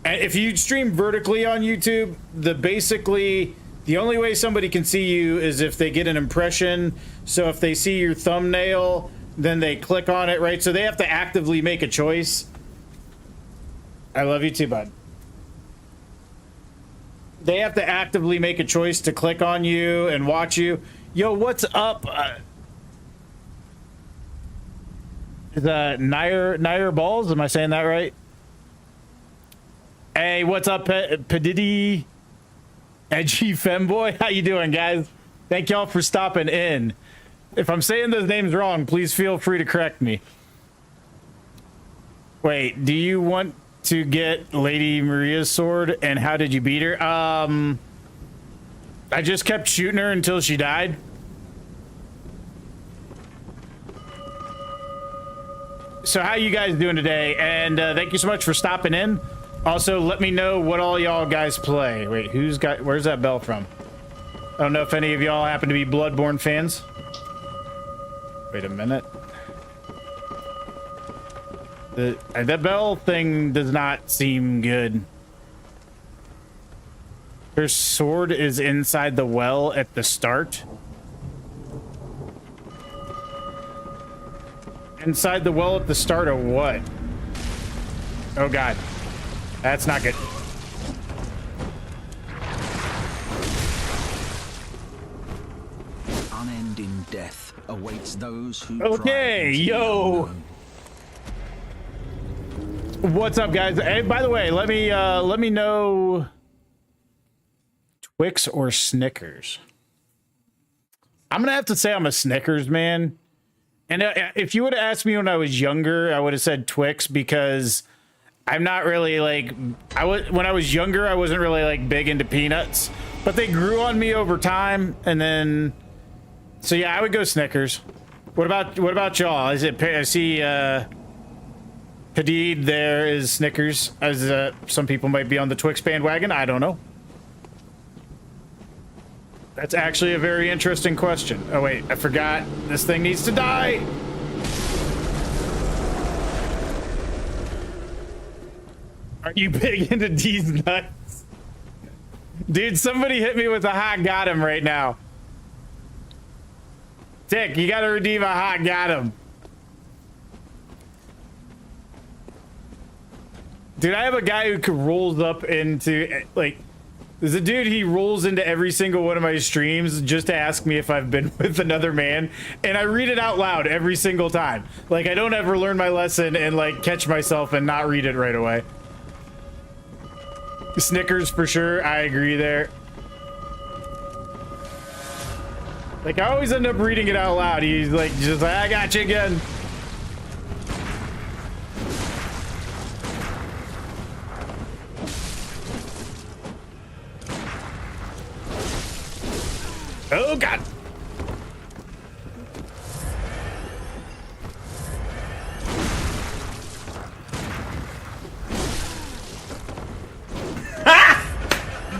if you stream vertically on YouTube, basically the only way somebody can see you is if they get an impression. So if they see your thumbnail, then they click on it, right? So they have to actively make a choice. I love you too, bud. They have to actively make a choice to click on you and watch you. Yo, what's up? Is that Nair Balls? Am I saying that right? Hey, what's up, Pedidi? Edgy Femboy? How you doing, guys? Thank y'all for stopping in. If I'm saying those names wrong, please feel free to correct me. Wait, do you want to get Lady Maria's sword, and how did you beat her? I just kept shooting her until she died. So how you guys doing today? And thank you so much for stopping in. Also, let me know what all y'all guys play. Wait, where's that bell from? I don't know if any of y'all happen to be Bloodborne fans. Wait a minute. That bell thing does not seem good. Her sword is inside the well at the start. Inside the well at the start of what? Oh god. That's not good. Unending death awaits those who Okay, yo. What's up, guys? Hey, by the way, let me know Twix or Snickers. I'm gonna have to say I'm a Snickers man. And if you would have asked me when I was younger, I would have said Twix, because I'm not really like, when I was younger, I wasn't really like big into peanuts, but they grew on me over time. And then, so yeah, I would go Snickers. What about y'all? Is it, I see, Hadid there is Snickers, as some people might be on the Twix bandwagon. I don't know. That's actually a very interesting question. Oh wait, I forgot. This thing needs to die. Are you big into D's nuts? Dude, somebody hit me with a hot got him right now. Tick, you gotta redeem a hot got him. Dude, I have a guy who rolls up into, like, there's a dude, he rolls into every single one of my streams just to ask me if I've been with another man, and I read it out loud every single time. Like, I don't ever learn my lesson and, like, catch myself and not read it right away. Snickers for sure, I agree there. Like, I always end up reading it out loud. He's like, just like, I got you again. Oh god.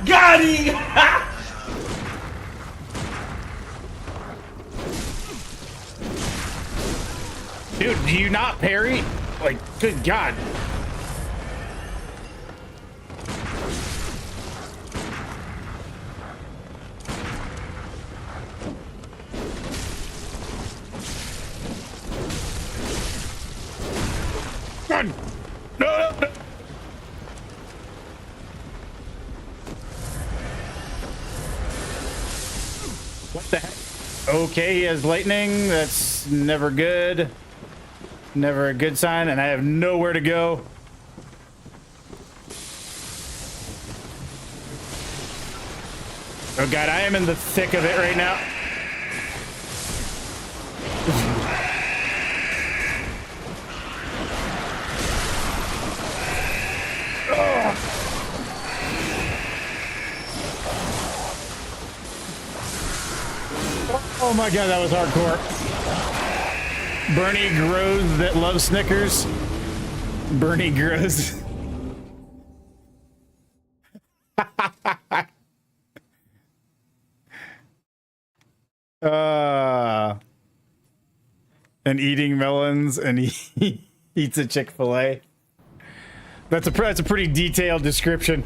Got him! Dude, do you not parry? Like, good god. God. No, no, no. What the heck? Okay, he has lightning. That's never good. Never a good sign, and I have nowhere to go. Oh god, I am in the thick of it right now. Oh my god, that was hardcore. Bernie Grows that loves Snickers. Bernie Grows. And eating melons, and he eats a Chick-fil-A. That's a pretty detailed description.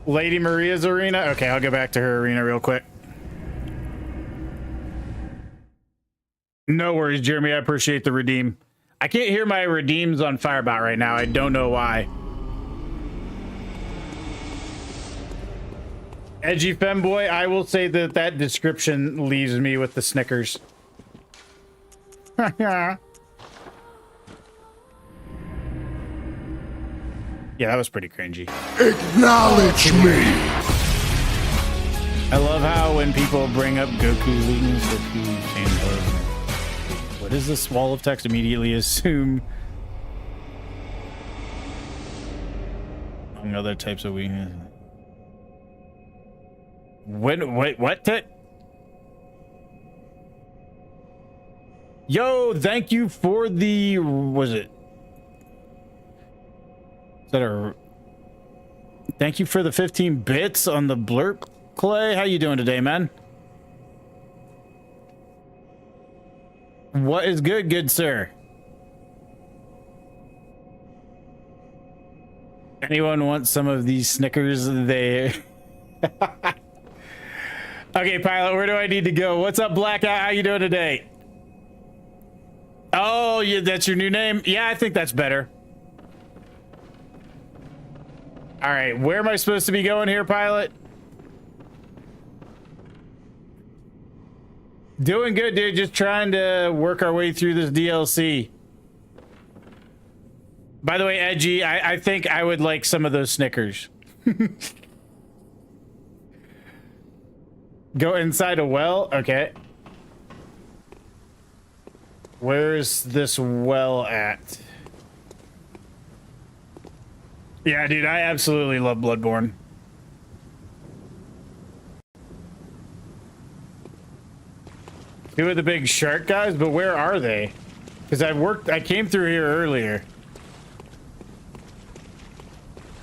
Lady Maria's arena? Okay, I'll go back to her arena real quick. No worries, Jeremy. I appreciate the redeem. I can't hear my redeems on Firebot right now. I don't know why. Edgy femboy, I will say that that description leaves me with the Snickers. Yeah, that was pretty cringy. Acknowledge me. I love how when people bring up Goku's weakness, Goku fanboy. What is this wall of text? Immediately assume among other types of weakness. Wait, what? Yo, thank you for the, was it? Is that a, thank you for the 15 bits on the blurp, Clay. How you doing today, man? What is good sir? Anyone want some of these Snickers? They okay, pilot, where do I need to go? What's up, Blackout? How you doing today? Oh, yeah, that's your new name? Yeah, I think that's better. All right, where am I supposed to be going here, pilot? Doing good, dude. Just trying to work our way through this DLC. By the way, Edgy, I think I would like some of those Snickers. Go inside a well? Okay. Where's this well at? Yeah, dude, I absolutely love Bloodborne. Two of the big shark guys, but where are they? Because I came through here earlier.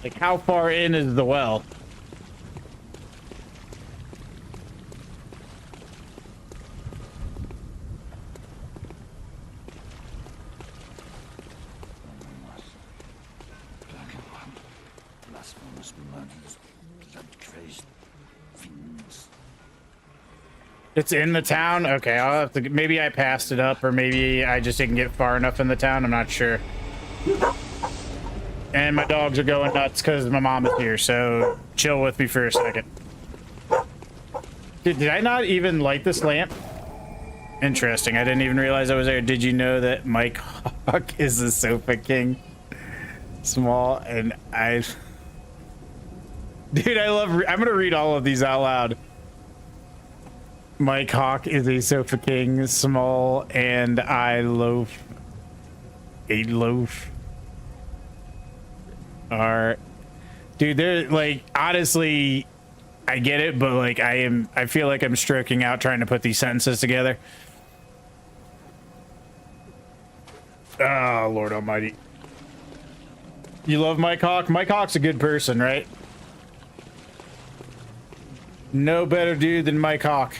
Like, how far in is the well? It's in the town? Okay, I'll have to, maybe I passed it up, or maybe I just didn't get far enough in the town. I'm not sure. And my dogs are going nuts because my mom is here, so chill with me for a second. Did I not even light this lamp? Interesting, I didn't even realize I was there. Did you know that Mike Hawk is the Sofa King? Small, and I... Dude, I'm gonna read all of these out loud. Mike Hawk is a Sofa King, small, and I loaf. A loaf. Alright. Dude, they're like, honestly, I get it, but like, I feel like I'm stroking out trying to put these sentences together. Oh, Lord Almighty. You love Mike Hawk? Mike Hawk's a good person, right? No better dude than Mike Hawk.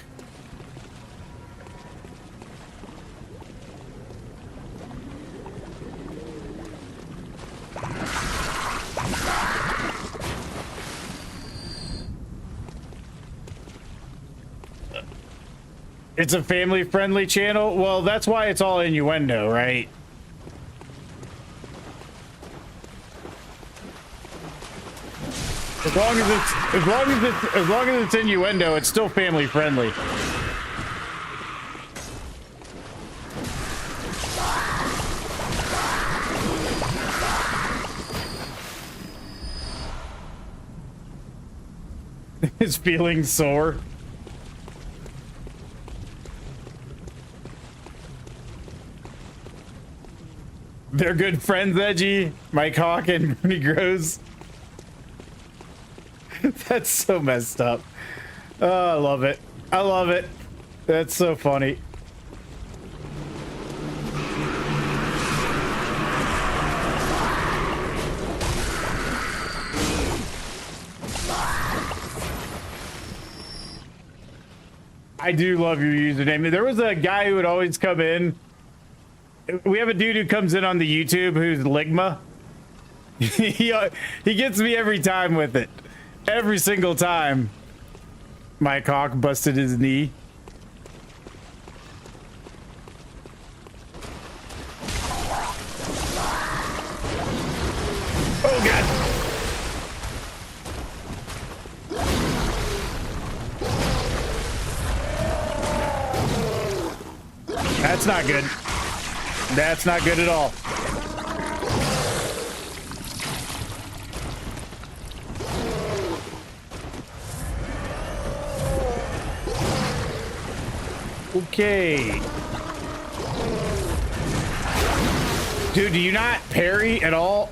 It's a family-friendly channel? Well, that's why it's all innuendo, right? As long as it's innuendo, it's still family-friendly. His feelings sore. They're good friends, Edgy. Mike Hawk and Bernie Gross. That's so messed up. Oh, I love it. I love it. That's so funny. I do love your username. There was a guy who would always come in. We have a dude who comes in on the YouTube who's Ligma. He gets me every time with it. Every single time. Mike Hawk busted his knee. Oh god. That's not good. That's not good at all. Okay. Dude, do you not parry at all?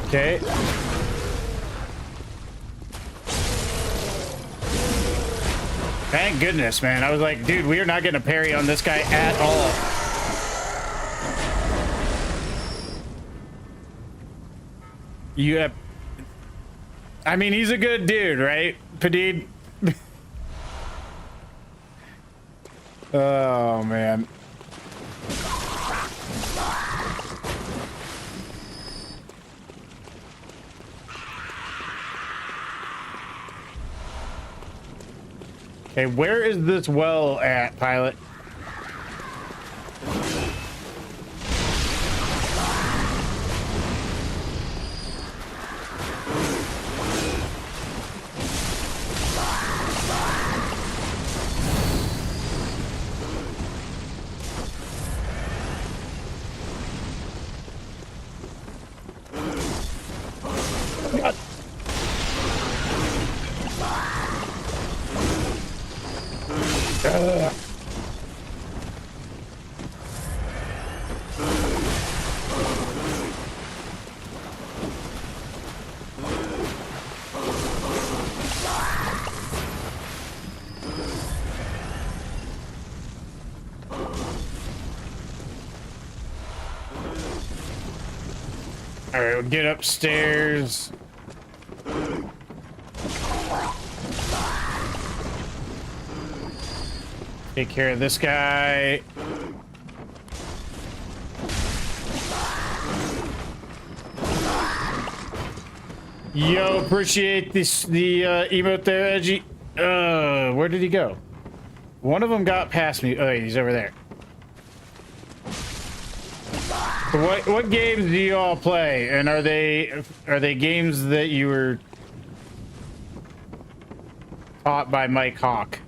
Okay. Thank goodness, man. I was like, dude, we are not getting a parry on this guy at all. You have... I mean, he's a good dude, right, Padid? Oh, man. Okay, where is this well at, pilot? God. All right, we'll get upstairs. Take care of this guy. Yo, appreciate this, the emote there, Edgy. Where did he go? One of them got past me. Oh, he's over there. What games do you all play? And are they games that you were taught by Mike Hawk?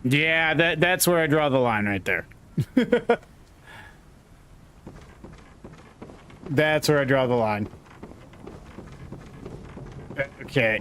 Yeah, that's where I draw the line right there. That's where I draw the line. Okay.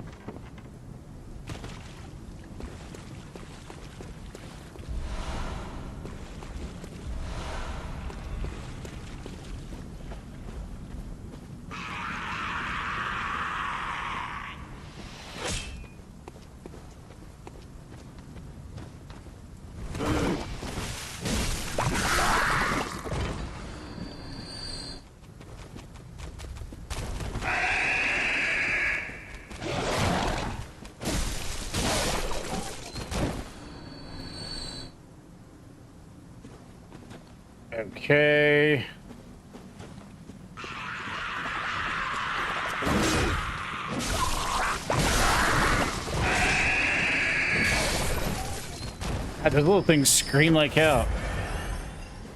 Okay. God, those little things scream like hell.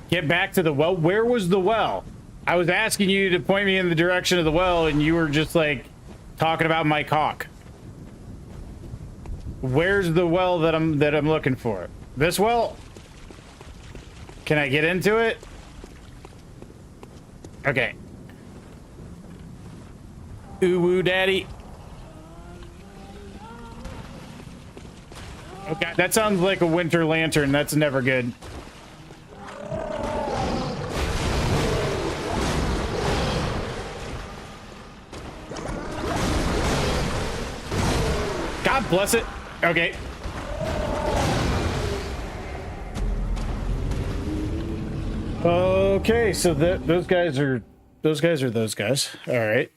Get back to the well. Where was the well? I was asking you to point me in the direction of the well, and you were just like talking about Mike Hawk. Where's the well that I'm looking for? This well? Can I get into it? Okay. Ooh woo daddy. Okay, that sounds like a winter lantern. That's never good. God bless it. Okay. Okay, so those guys are those guys. All right.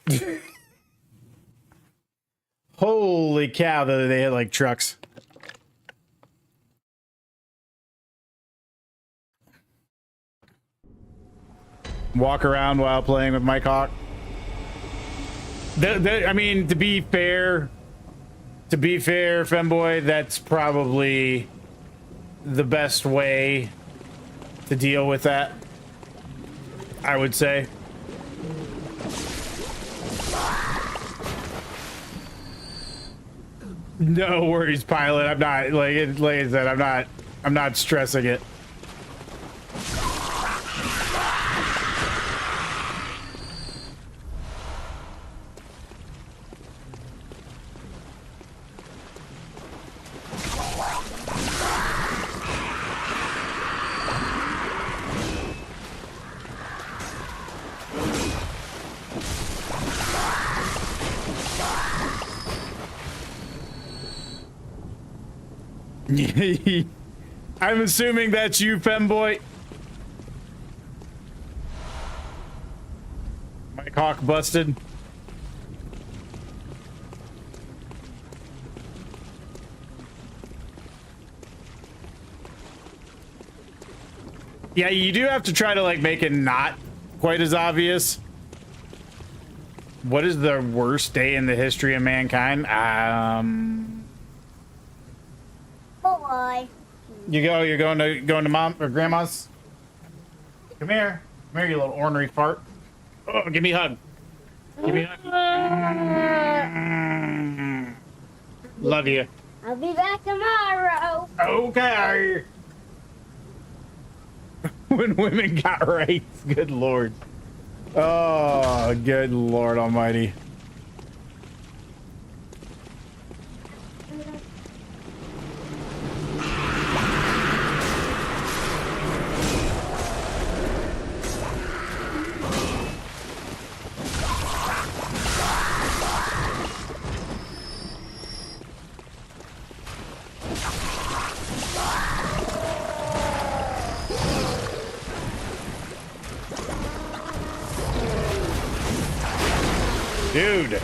Holy cow, they hit like trucks. Walk around while playing with Mike Hawk. I mean, to be fair, Femboy, that's probably the best way to deal with that, I would say. No worries, pilot. I'm not like I said. I'm not stressing it. I'm assuming that's you, femboy. My cock busted. Yeah, you do have to try to like make it not quite as obvious. What is the worst day in the history of mankind? Boy. You're going to mom or grandma's? Come here. Come here, you little ornery fart. Oh, give me a hug. Give me a hug. Love you. I'll be back tomorrow. Okay. When women got rights, good lord. Oh, good lord almighty. Dude.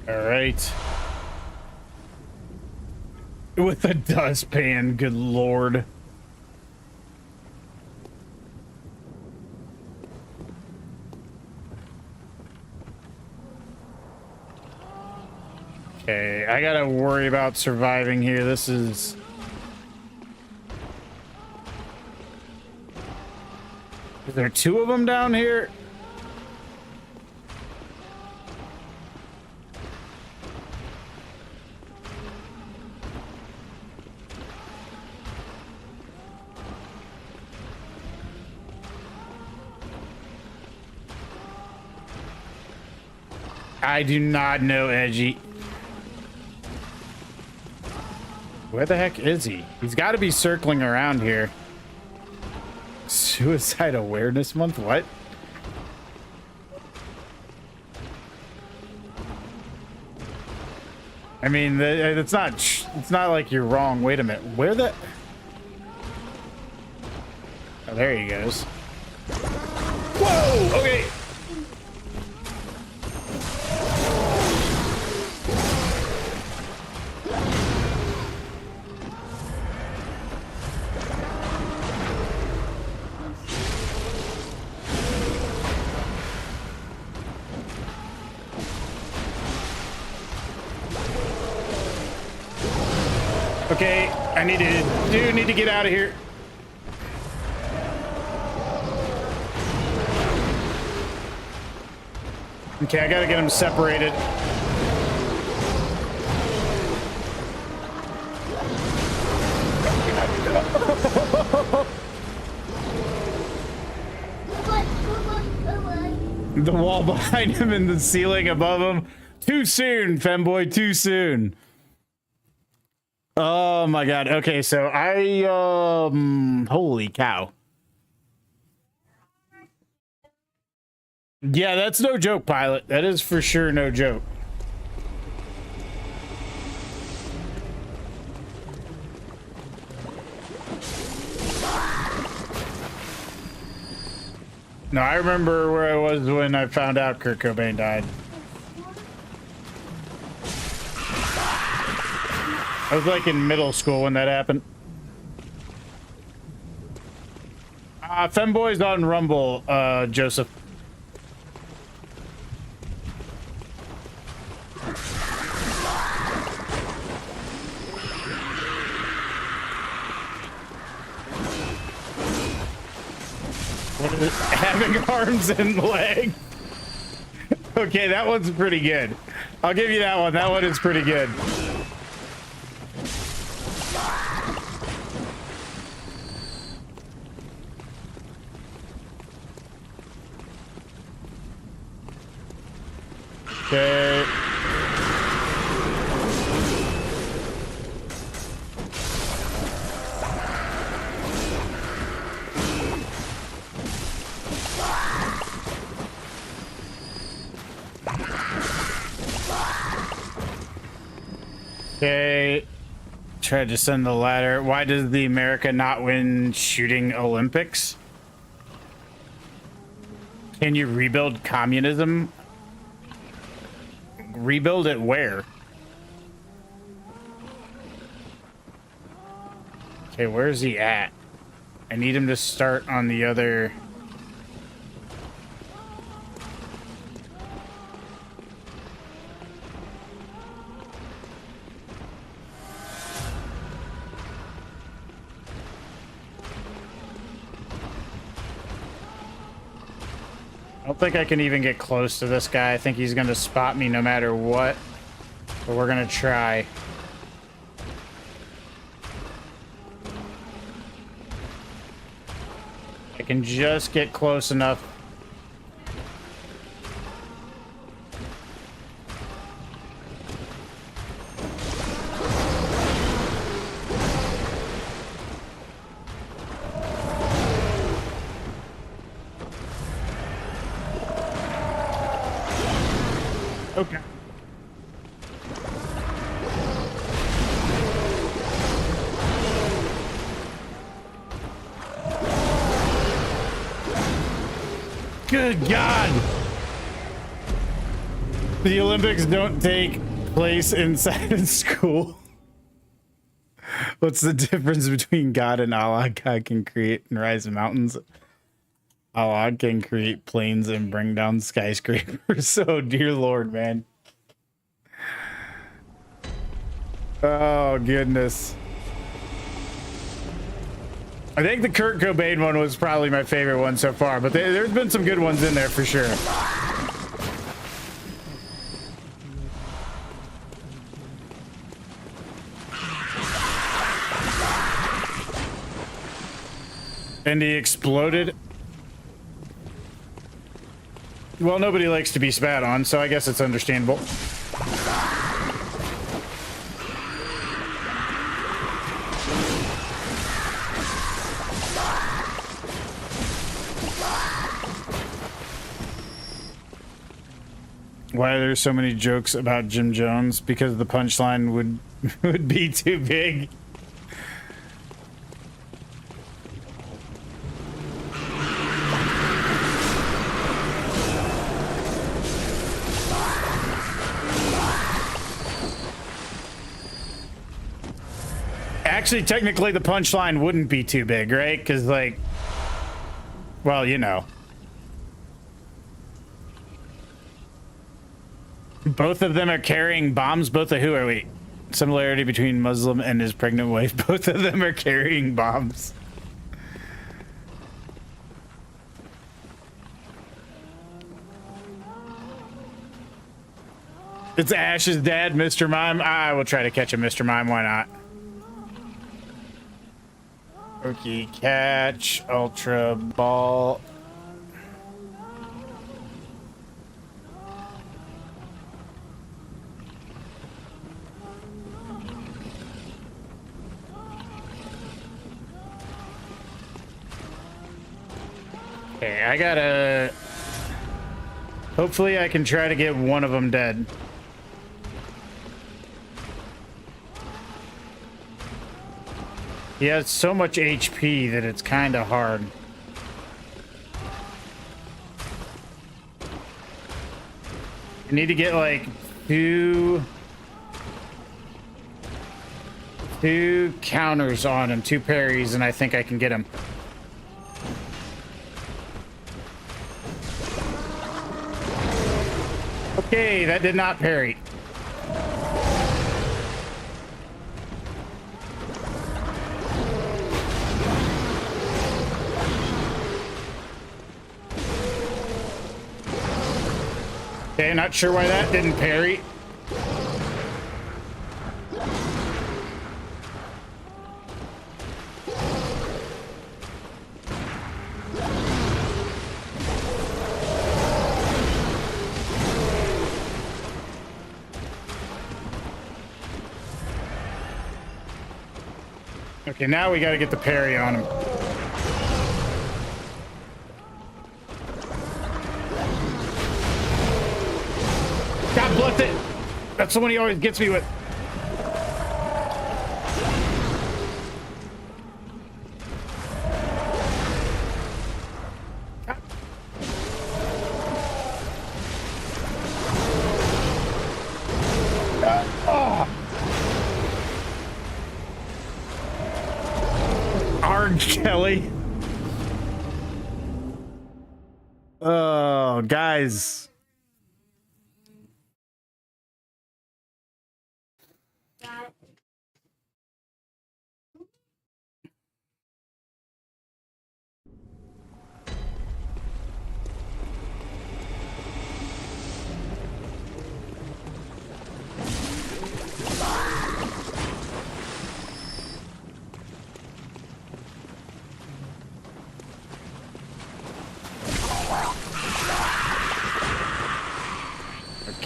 All right. With a dustpan, good lord. Okay, I gotta worry about surviving here. This is... Is there two of them down here? I do not know, Edgy. Where the heck is he? He's got to be circling around here. Suicide Awareness Month? What? I mean, it's not like you're wrong. Wait a minute. Where the... Oh, there he goes. Whoa! Okay. Okay, I need to get out of here. Okay, I gotta get them separated. The wall behind him and the ceiling above him. Too soon, femboy, too soon. Oh my god. Okay, so holy cow. Yeah, that's no joke, pilot. That is for sure no joke. No, I remember where I was when I found out Kurt Cobain died. I was like in middle school when that happened. Femboy's on Rumble, Joseph. What is it? Having arms and legs. Okay, that one's pretty good. I'll give you that one. That one is pretty good. Okay. Okay. Tried to send the ladder. Why does the America not win shooting Olympics? Can you rebuild communism? Rebuild it where? Okay, where's he at? I need him to start on the other. I don't think I can even get close to this guy. I think he's gonna spot me no matter what. But we're gonna try. I can just get close enough. Okay. Good God. The Olympics don't take place inside of school. What's the difference between God and Allah? God can create and rise mountains. Allah can create planes and bring down skyscrapers. Oh, dear Lord, man. Oh, goodness. I think the Kurt Cobain one was probably my favorite one so far, but there's been some good ones in there for sure. And he exploded. Well, nobody likes to be spat on, so I guess it's understandable. Why are there so many jokes about Jim Jones? Because the punchline would be too big. Actually, technically, the punchline wouldn't be too big, right? Because, like, well, you know. Both of them are carrying bombs. Both of who are we? Similarity between Muslim and his pregnant wife. Both of them are carrying bombs. It's Ash's dad, Mr. Mime. I will try to catch a Mr. Mime. Why not? Okay, catch, ultra ball. Okay, I gotta... Hopefully I can try to get one of them dead. He has so much HP that it's kind of hard. I need to get like two counters on him, two parries, and I think I can get him. Okay, that did not parry. Okay, not sure why that didn't parry. Okay, now we gotta get the parry on him. God bless it! That's the one he always gets me with. Orange Kelly. Oh, guys.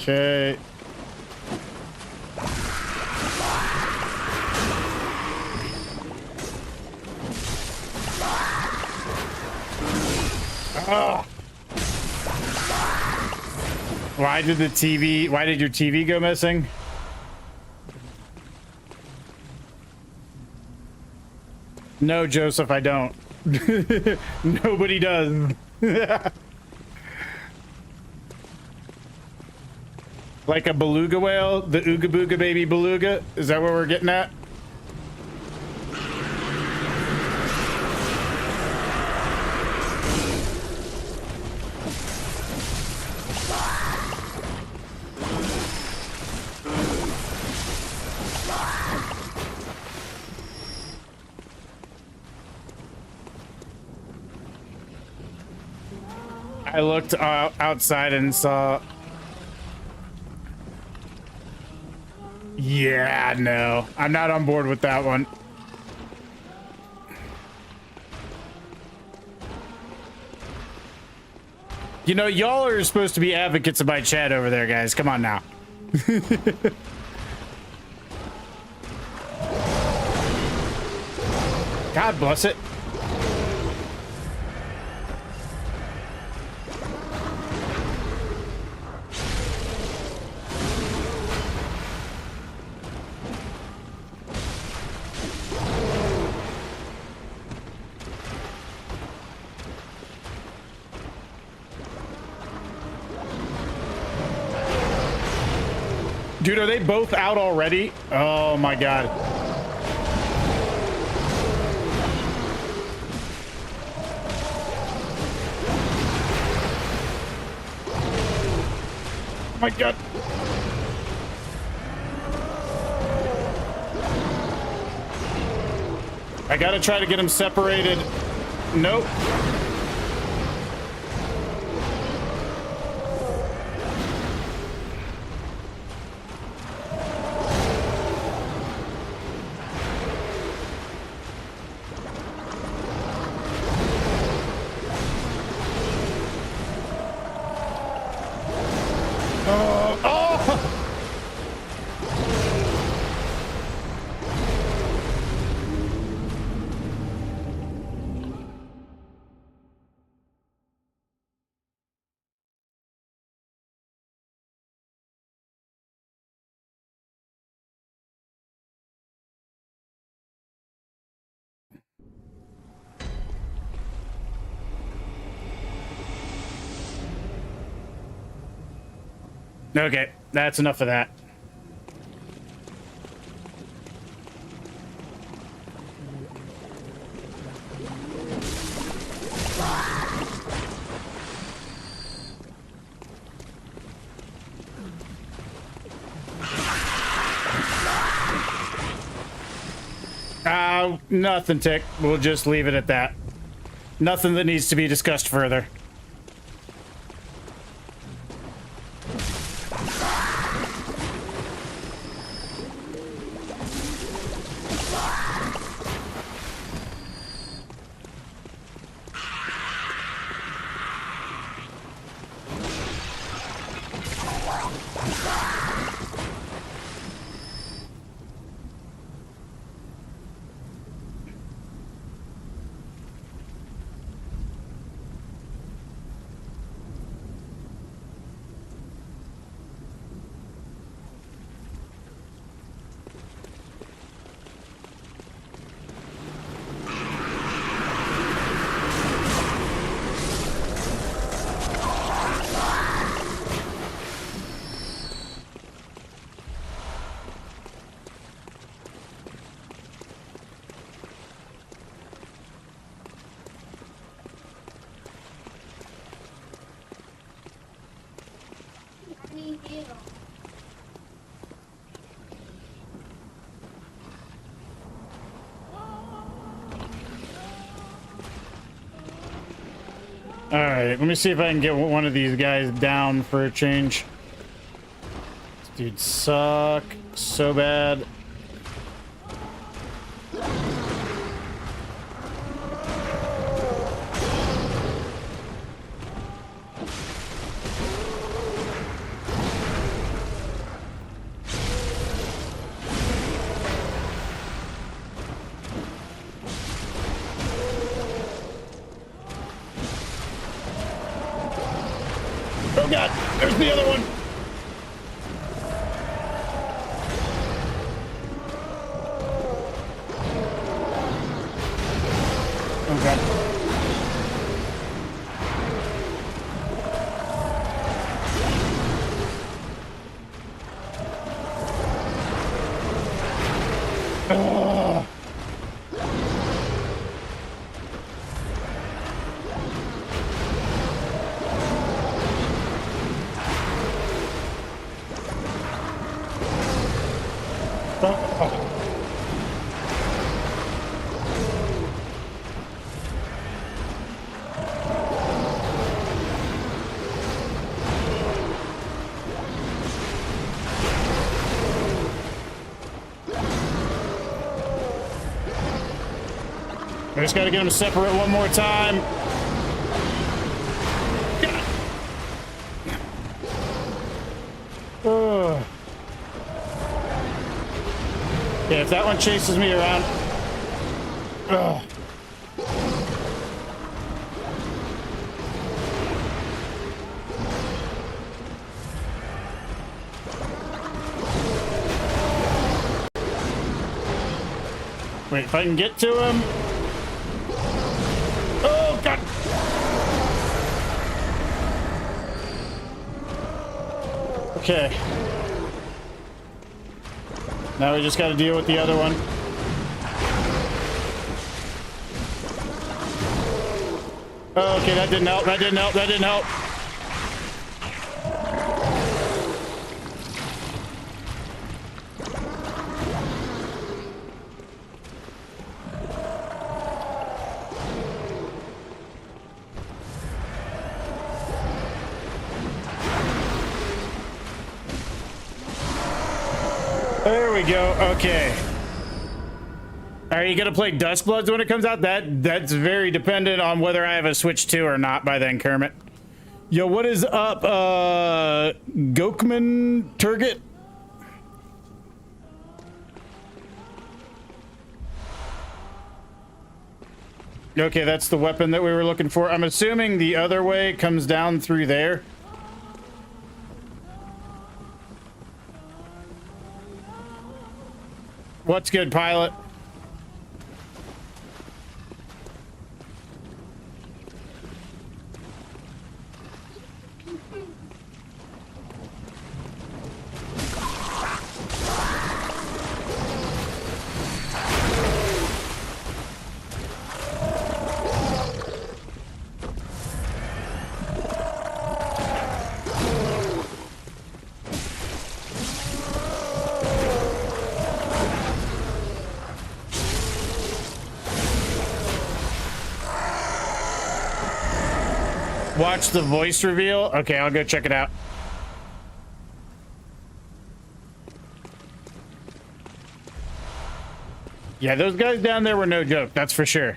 Okay. Oh. Why did your TV go missing? No, Joseph, I don't. Nobody does. Like a beluga whale? The Ooga Booga Baby Beluga? Is that what we're getting at? I looked outside and saw... Yeah, no. I'm not on board with that one. You know, y'all are supposed to be advocates of my chat over there, guys. Come on now. God bless it. Dude, are they both out already? Oh my god. Oh my god. I gotta try to get them separated. Nope. Okay, that's enough of that. Nothing, Tick. We'll just leave it at that. Nothing that needs to be discussed further. All right, let me see if I can get one of these guys down for a change. This dude suck so bad. Oh god, there's the other one. Oh god. Oh. I just gotta get them separate one more time. Ugh. Okay, if that one chases me around. Ugh. Wait, if I can get to him. Oh, God. Okay. Now we just got to deal with the other one. Oh, okay, that didn't help. That didn't help. That didn't help. There we go. Okay. Are you gonna play Duskbloods when it comes out? That's very dependent on whether I have a Switch 2 or not by then, Kermit. Yo, what is up, Gokman Turget? Okay, that's the weapon that we were looking for. I'm assuming the other way comes down through there. What's good, pilot? Watch the voice reveal? Okay, I'll go check it out. Yeah, those guys down there were no joke, that's for sure.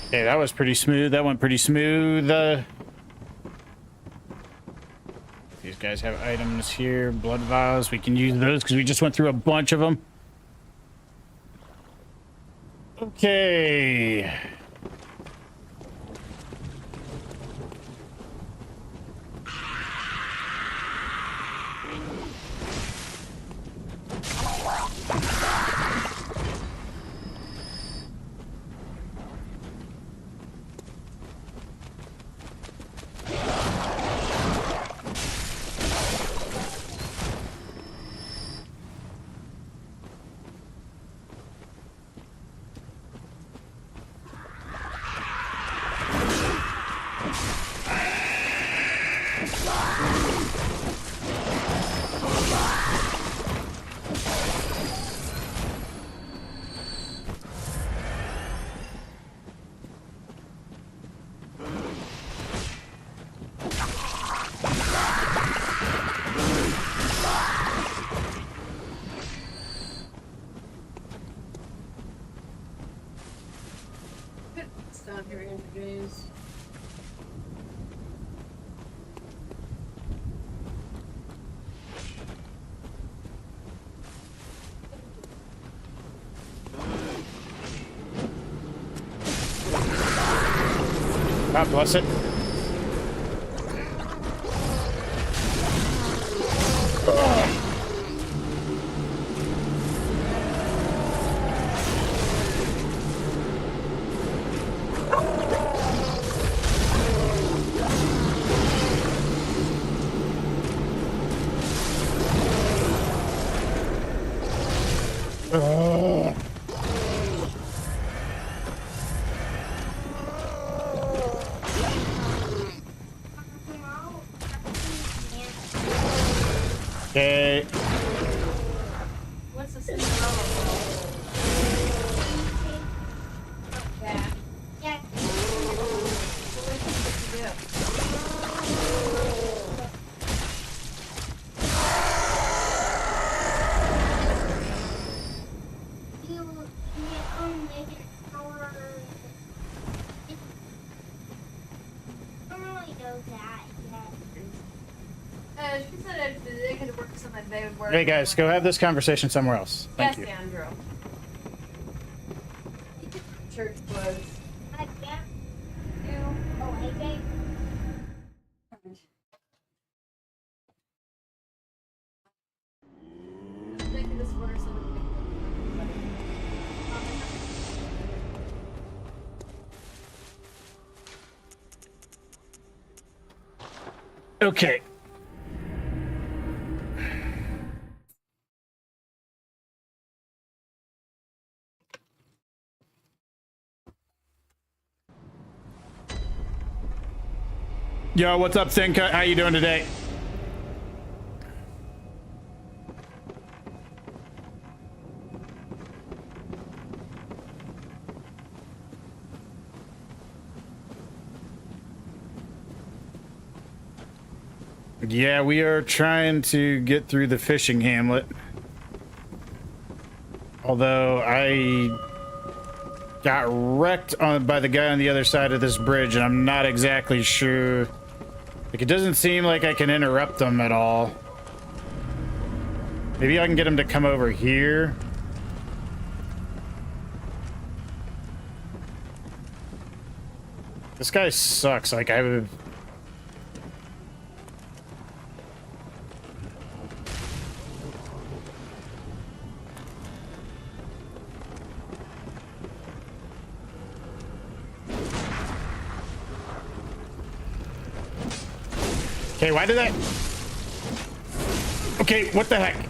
Okay, that was pretty smooth. That went pretty smooth. These guys have items here. Blood vials. We can use those because we just went through a bunch of them. Okay. Stop your interviews. God bless it. Okay. What's the Cinderella roll? Yeah. Yeah. What do you do? You make it for. I don't really know that yet. She said if they could work something, they would work. Hey guys, go have this conversation somewhere else. Thank Yes, you. Andrew. Church was. I can't. You. Oh, AJ. Making this order so that we can. Okay. Yo, what's up, Thinka? How you doing today? Yeah, we are trying to get through the fishing hamlet. Although I got wrecked by the guy on the other side of this bridge, and I'm not exactly sure. Like, it doesn't seem like I can interrupt them at all. Maybe I can get him to come over here. This guy sucks. Like, I would... Okay, why did that? Okay, what the heck?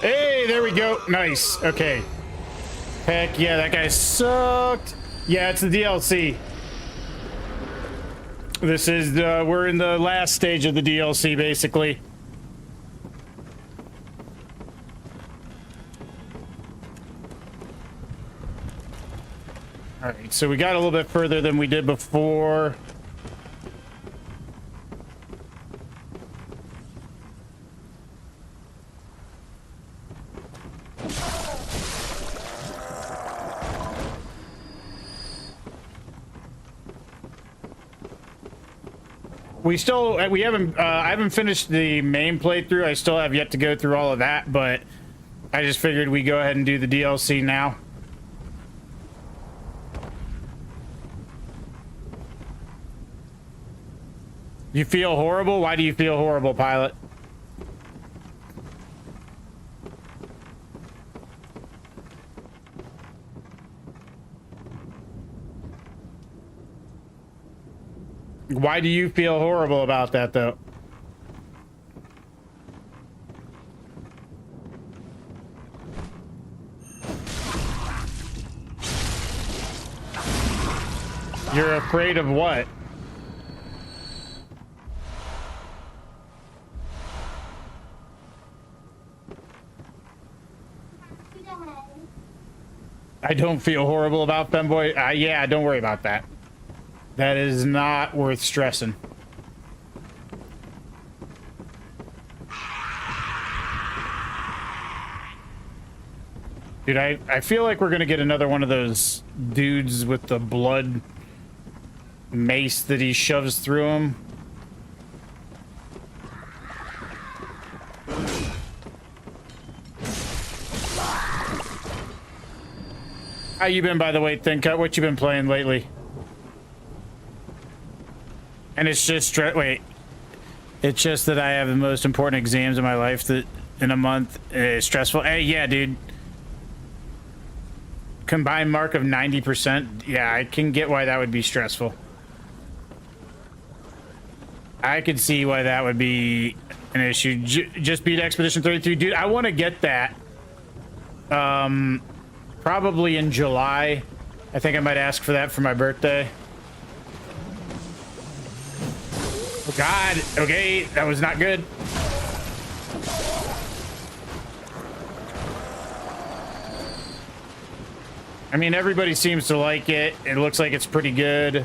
Hey, there we go. Nice. Okay. Heck yeah, that guy sucked. Yeah, it's the DLC. This is we're in the last stage of the DLC, basically. All right, so we got a little bit further than we did before. We haven't I haven't finished the main playthrough. I still have yet to go through all of that, but I just figured we go ahead and do the DLC now. You feel horrible? Why do you feel horrible, Pilot? Why do you feel horrible about that, though? You're afraid of what? I don't feel horrible about Femboy. Yeah, don't worry about that. That is not worth stressing. Dude, I feel like we're gonna get another one of those dudes with the blood mace that he shoves through him. How you been, by the way, Thincut? What you been playing lately? And it's just wait. It's just that I have the most important exams in my life that in a month is stressful. Hey, yeah, dude. Combined mark of 90%. Yeah, I can get why that would be stressful. I could see why that would be an issue. Just beat Expedition 33, dude. I want to get that. Probably in July. I think I might ask for that for my birthday. Oh God, okay, that was not good. I mean, everybody seems to like it. It looks like it's pretty good.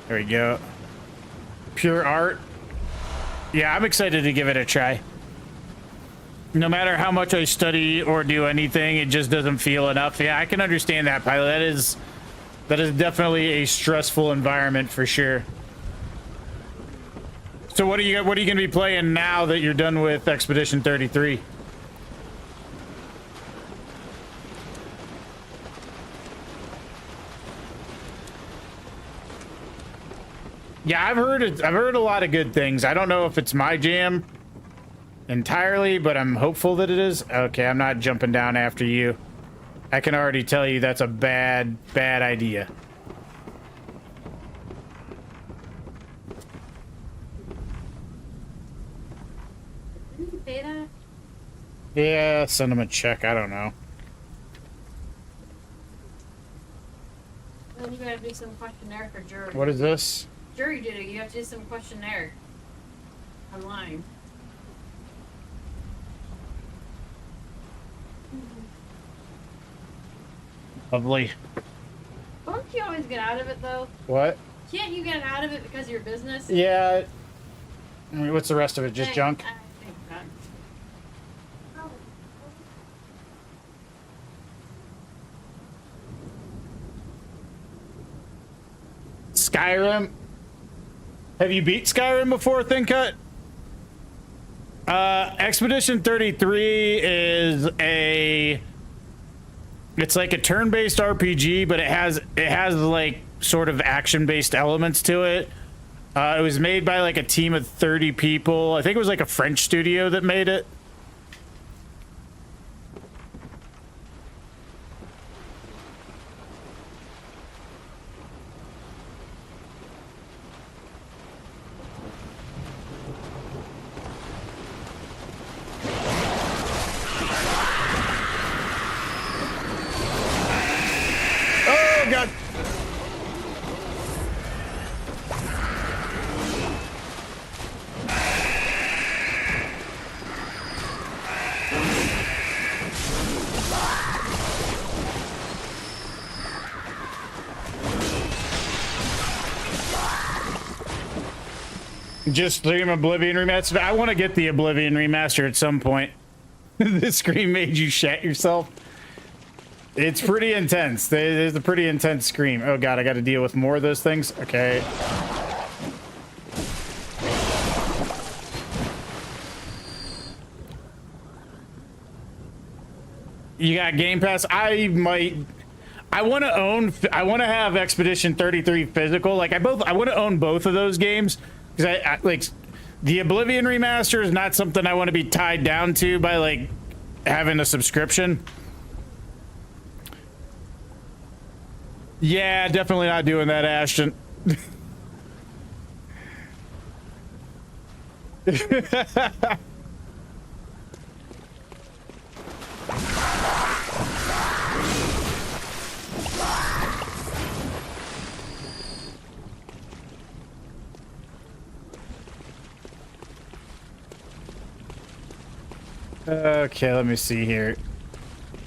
There we go. Pure art. Yeah, I'm excited to give it a try. No matter how much I study or do anything, it just doesn't feel enough. Yeah, I can understand that, Pilot. That is definitely a stressful environment for sure. So what are you going to be playing now that you're done with Expedition 33? Yeah, I've heard a lot of good things. I don't know if it's my jam entirely, but I'm hopeful that it is. Okay, I'm not jumping down after you. I can already tell you that's a bad idea. Didn't you pay that? Yeah, send him a check. I don't know. Then you gotta do some questionnaire for jury. What is this? Jury duty. You have to do some questionnaire online. Lovely. Don't you always get out of it though? What? Can't you get out of it because of your business? Yeah. I mean, what's the rest of it? Just junk? I think not. Skyrim? Have you beat Skyrim before, Thincut? Expedition 33 is it's like a turn-based RPG, but it has like sort of action-based elements to it. It was made by like a team of 30 people. I think it was like a French studio that made it. Oh god. Just stream Oblivion Remastered. I want to get the Oblivion Remaster at some point. This scream made you shat yourself. It's pretty intense. There's a pretty intense scream. Oh god, I got to deal with more of those things. Okay. You got Game Pass? I want to have Expedition 33 physical. Like I want to own both of those games because I like the Oblivion Remaster is not something I want to be tied down to by like having a subscription. Yeah, definitely not doing that, Ashton. Okay, let me see here.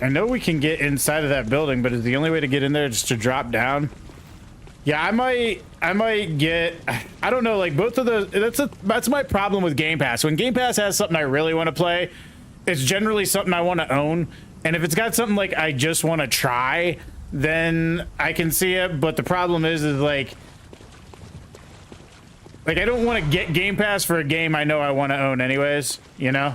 I know we can get inside of that building, but is the only way to get in there just to drop down? Yeah, I might get, I don't know, like both of those, that's my problem with Game Pass. When Game Pass has something I really want to play, it's generally something I want to own. And if it's got something like I just want to try, then I can see it. But the problem is like I don't want to get Game Pass for a game I know I want to own anyways, you know?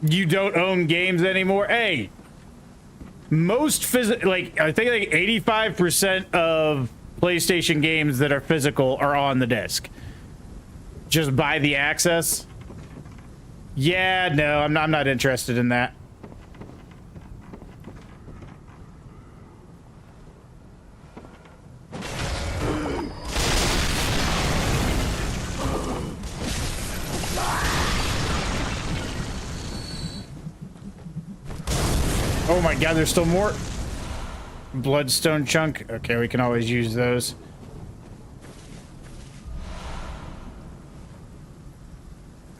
You don't own games anymore? Hey, most like I think like 85% of PlayStation games that are physical are on the disc. Just buy the access. Yeah, no, I'm not interested in that. Oh my god, there's still more. Bloodstone chunk. Okay, we can always use those.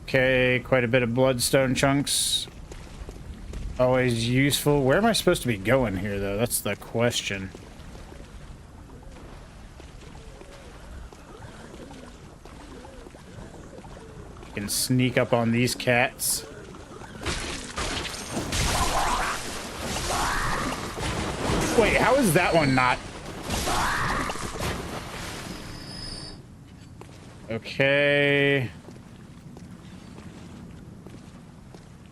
Okay, quite a bit of bloodstone chunks. Always useful. Where am I supposed to be going here, though? That's the question. I can sneak up on these cats. Wait, how is that one not? Okay.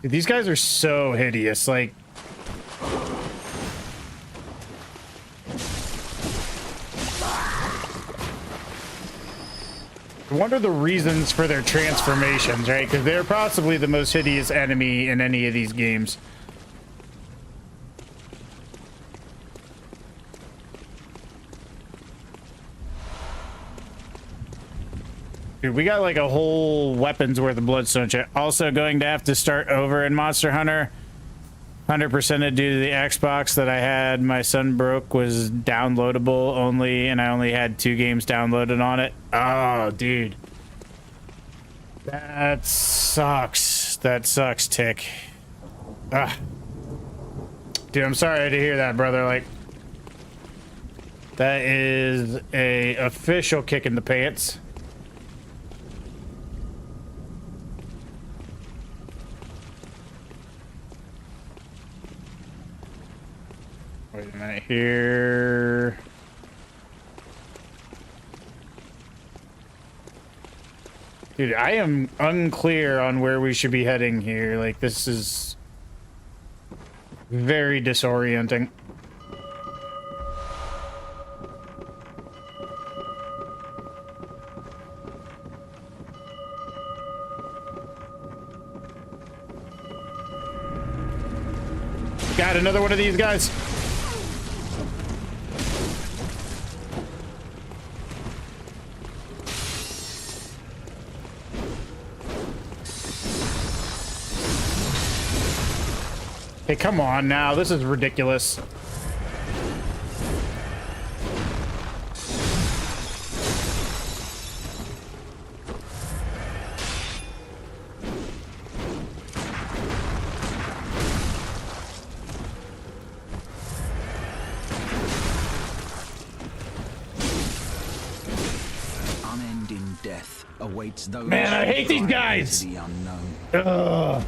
Dude, these guys are so hideous, like... I wonder the reasons for their transformations, right? Because they're possibly the most hideous enemy in any of these games. Dude, we got like a whole weapons worth of bloodstone check. Also going to have to start over in Monster Hunter. 100% due to the Xbox that I had. My son broke was downloadable only, and I only had 2 games downloaded on it. Oh, dude. That sucks. That sucks, Tick. Ah. Dude, I'm sorry to hear that, brother. Like, that is a official kick in the pants. Wait a minute here. Dude, I am unclear on where we should be heading here. Like, this is very disorienting. Got another one of these guys. Hey, come on now. This is ridiculous. Unending death awaits those. Man, I hate these who guys. the unknown. Ugh.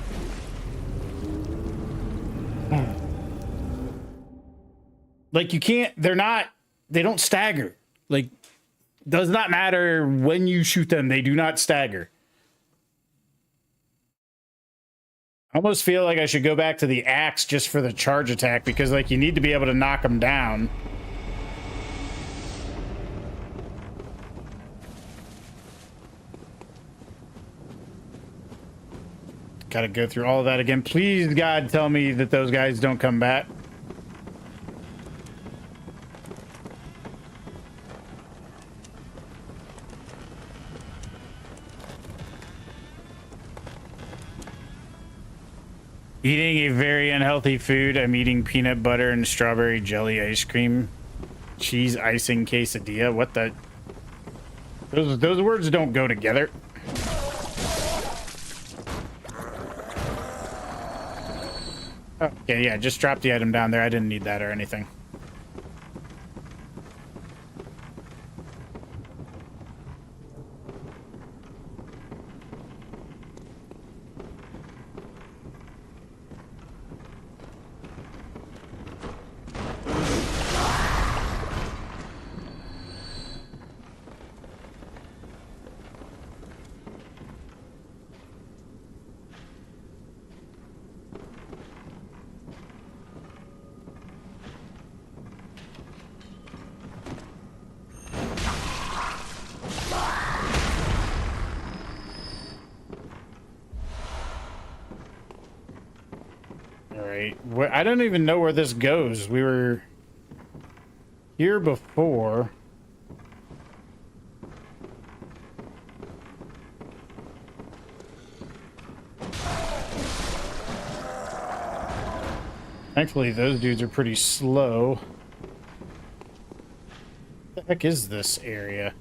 Like, you can't, they don't stagger. Like, does not matter when you shoot them, they do not stagger. I almost feel like I should go back to the axe just for the charge attack, because, like, you need to be able to knock them down. Gotta go through all of that again. Please, God, tell me that those guys don't come back. Eating a very unhealthy food. I'm eating peanut butter and strawberry jelly ice cream. Cheese icing quesadilla. What the? Those words don't go together. Okay, yeah, just drop the item down there. I didn't need that or anything. I don't even know where this goes. We were here before. Thankfully, those dudes are pretty slow. What the heck is this area?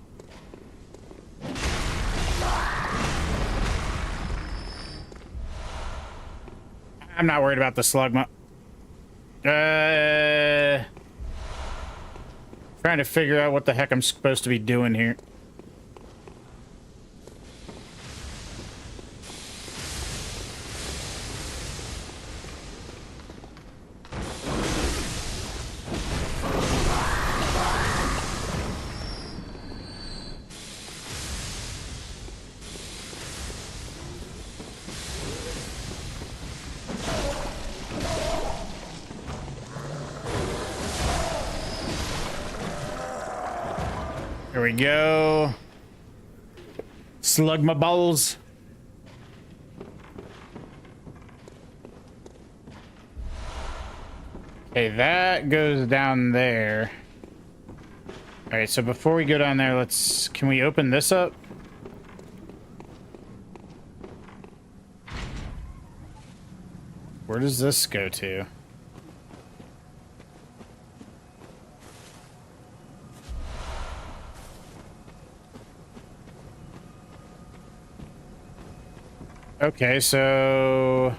I'm not worried about the slug. Trying to figure out what the heck I'm supposed to be doing here. There we go. Slug my balls. Okay, that goes down there. All right, so before we go down there, can we open this up? Where does this go to? Okay, so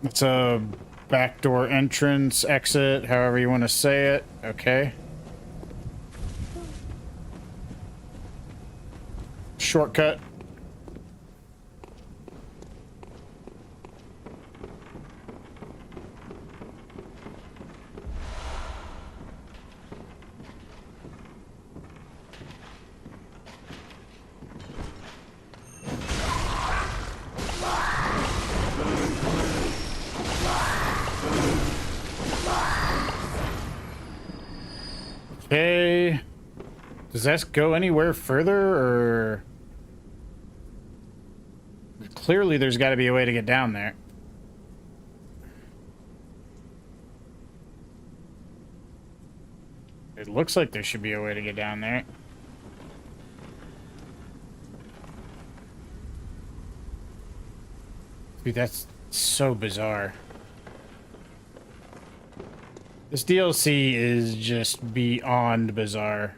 it's a backdoor entrance, exit, however you want to say it. Okay. Shortcut. Okay. Does that go anywhere further, or... Clearly there's got to be a way to get down there. It looks like there should be a way to get down there. Dude, that's so bizarre. This DLC is just beyond bizarre.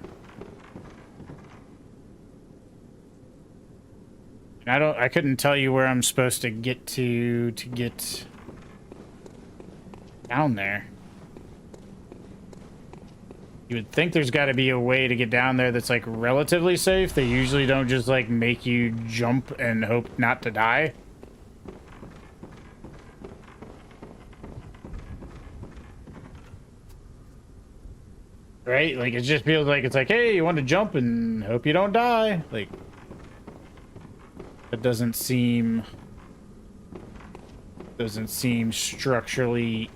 And I couldn't tell you where I'm supposed to get to get down there. You would think there's got to be a way to get down there that's like relatively safe. They usually don't just like make you jump and hope not to die. Right? Like, it just feels like it's like, hey, you want to jump and hope you don't die. Like, it doesn't seem structurally.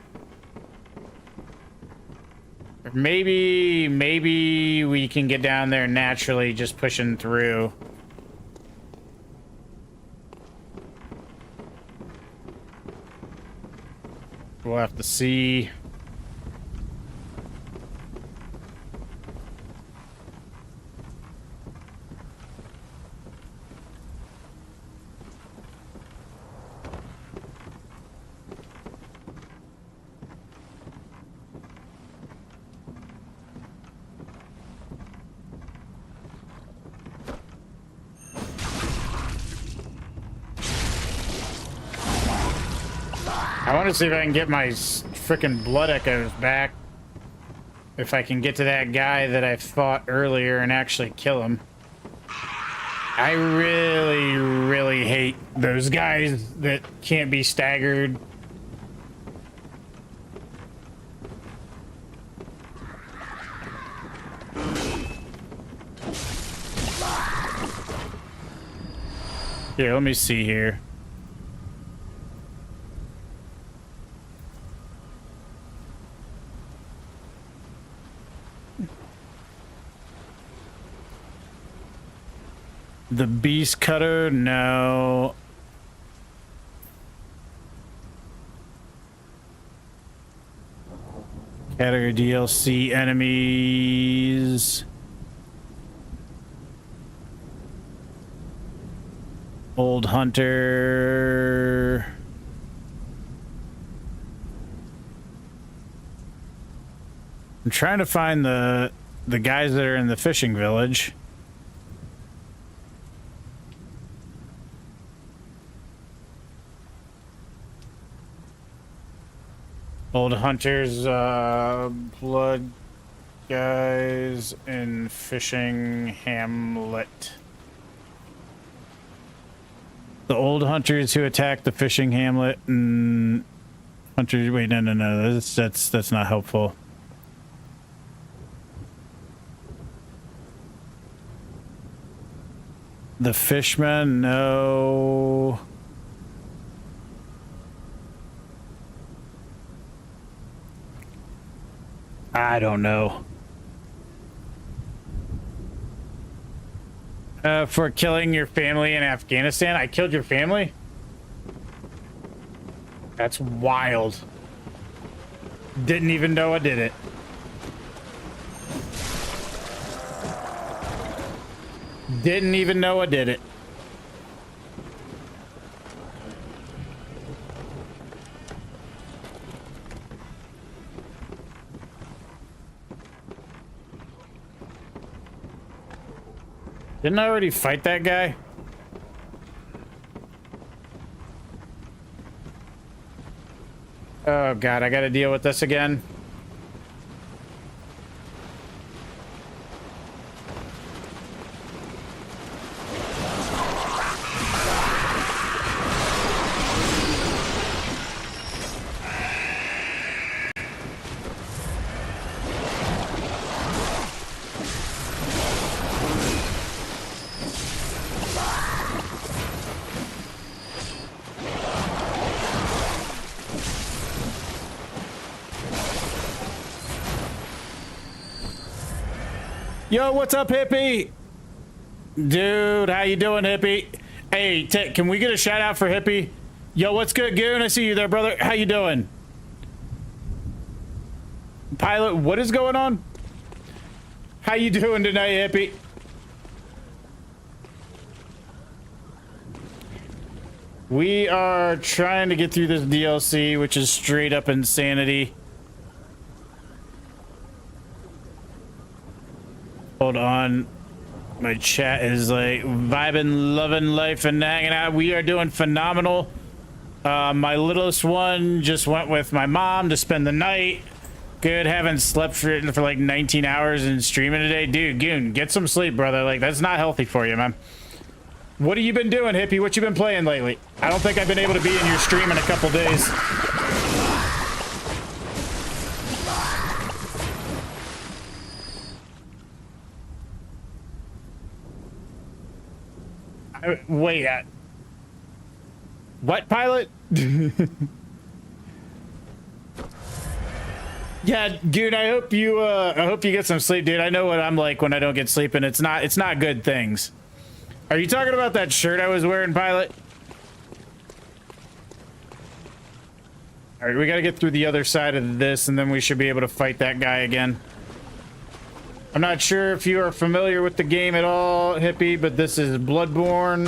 Maybe we can get down there naturally just pushing through. We'll have to see. I want to see if I can get my frickin' blood echoes back. If I can get to that guy that I fought earlier and actually kill him. I really, really hate those guys that can't be staggered. Here, let me see here. The beast cutter, no. Category DLC enemies. Old hunter. I'm trying to find the guys that are in the fishing village. Old hunters, blood guys in fishing hamlet. The old hunters who attacked the fishing hamlet and hunters. Wait, no. That's not helpful. The fishmen, no. I don't know. For killing your family in Afghanistan? I killed your family? That's wild. Didn't even know I did it. Didn't even know I did it. Didn't I already fight that guy? Oh god, I gotta deal with this again. Yo, what's up, Hippie? Dude, how you doing, Hippie? Hey, can we get a shout out for Hippie? Yo, what's good, Goon? I see you there, brother. How you doing? Pilot, what is going on? How you doing tonight, Hippie? We are trying to get through this DLC, which is straight up insanity. Hold on. My chat is like vibing, loving life, and hanging out. We are doing phenomenal. My littlest one just went with my mom to spend the night. Good, haven't slept for like 19 hours and streaming today. Dude, Goon, get some sleep, brother. Like, that's not healthy for you, man. What have you been doing, Hippie? What you been playing lately? I don't think I've been able to be in your stream in a couple days. Wait, what, Pilot? Yeah, dude, I hope you get some sleep, dude. I know what I'm like when I don't get sleep, and it's not good things. Are you talking about that shirt I was wearing, Pilot? All right, we got to get through the other side of this, and then we should be able to fight that guy again. I'm not sure if you are familiar with the game at all, Hippie, but this is Bloodborne.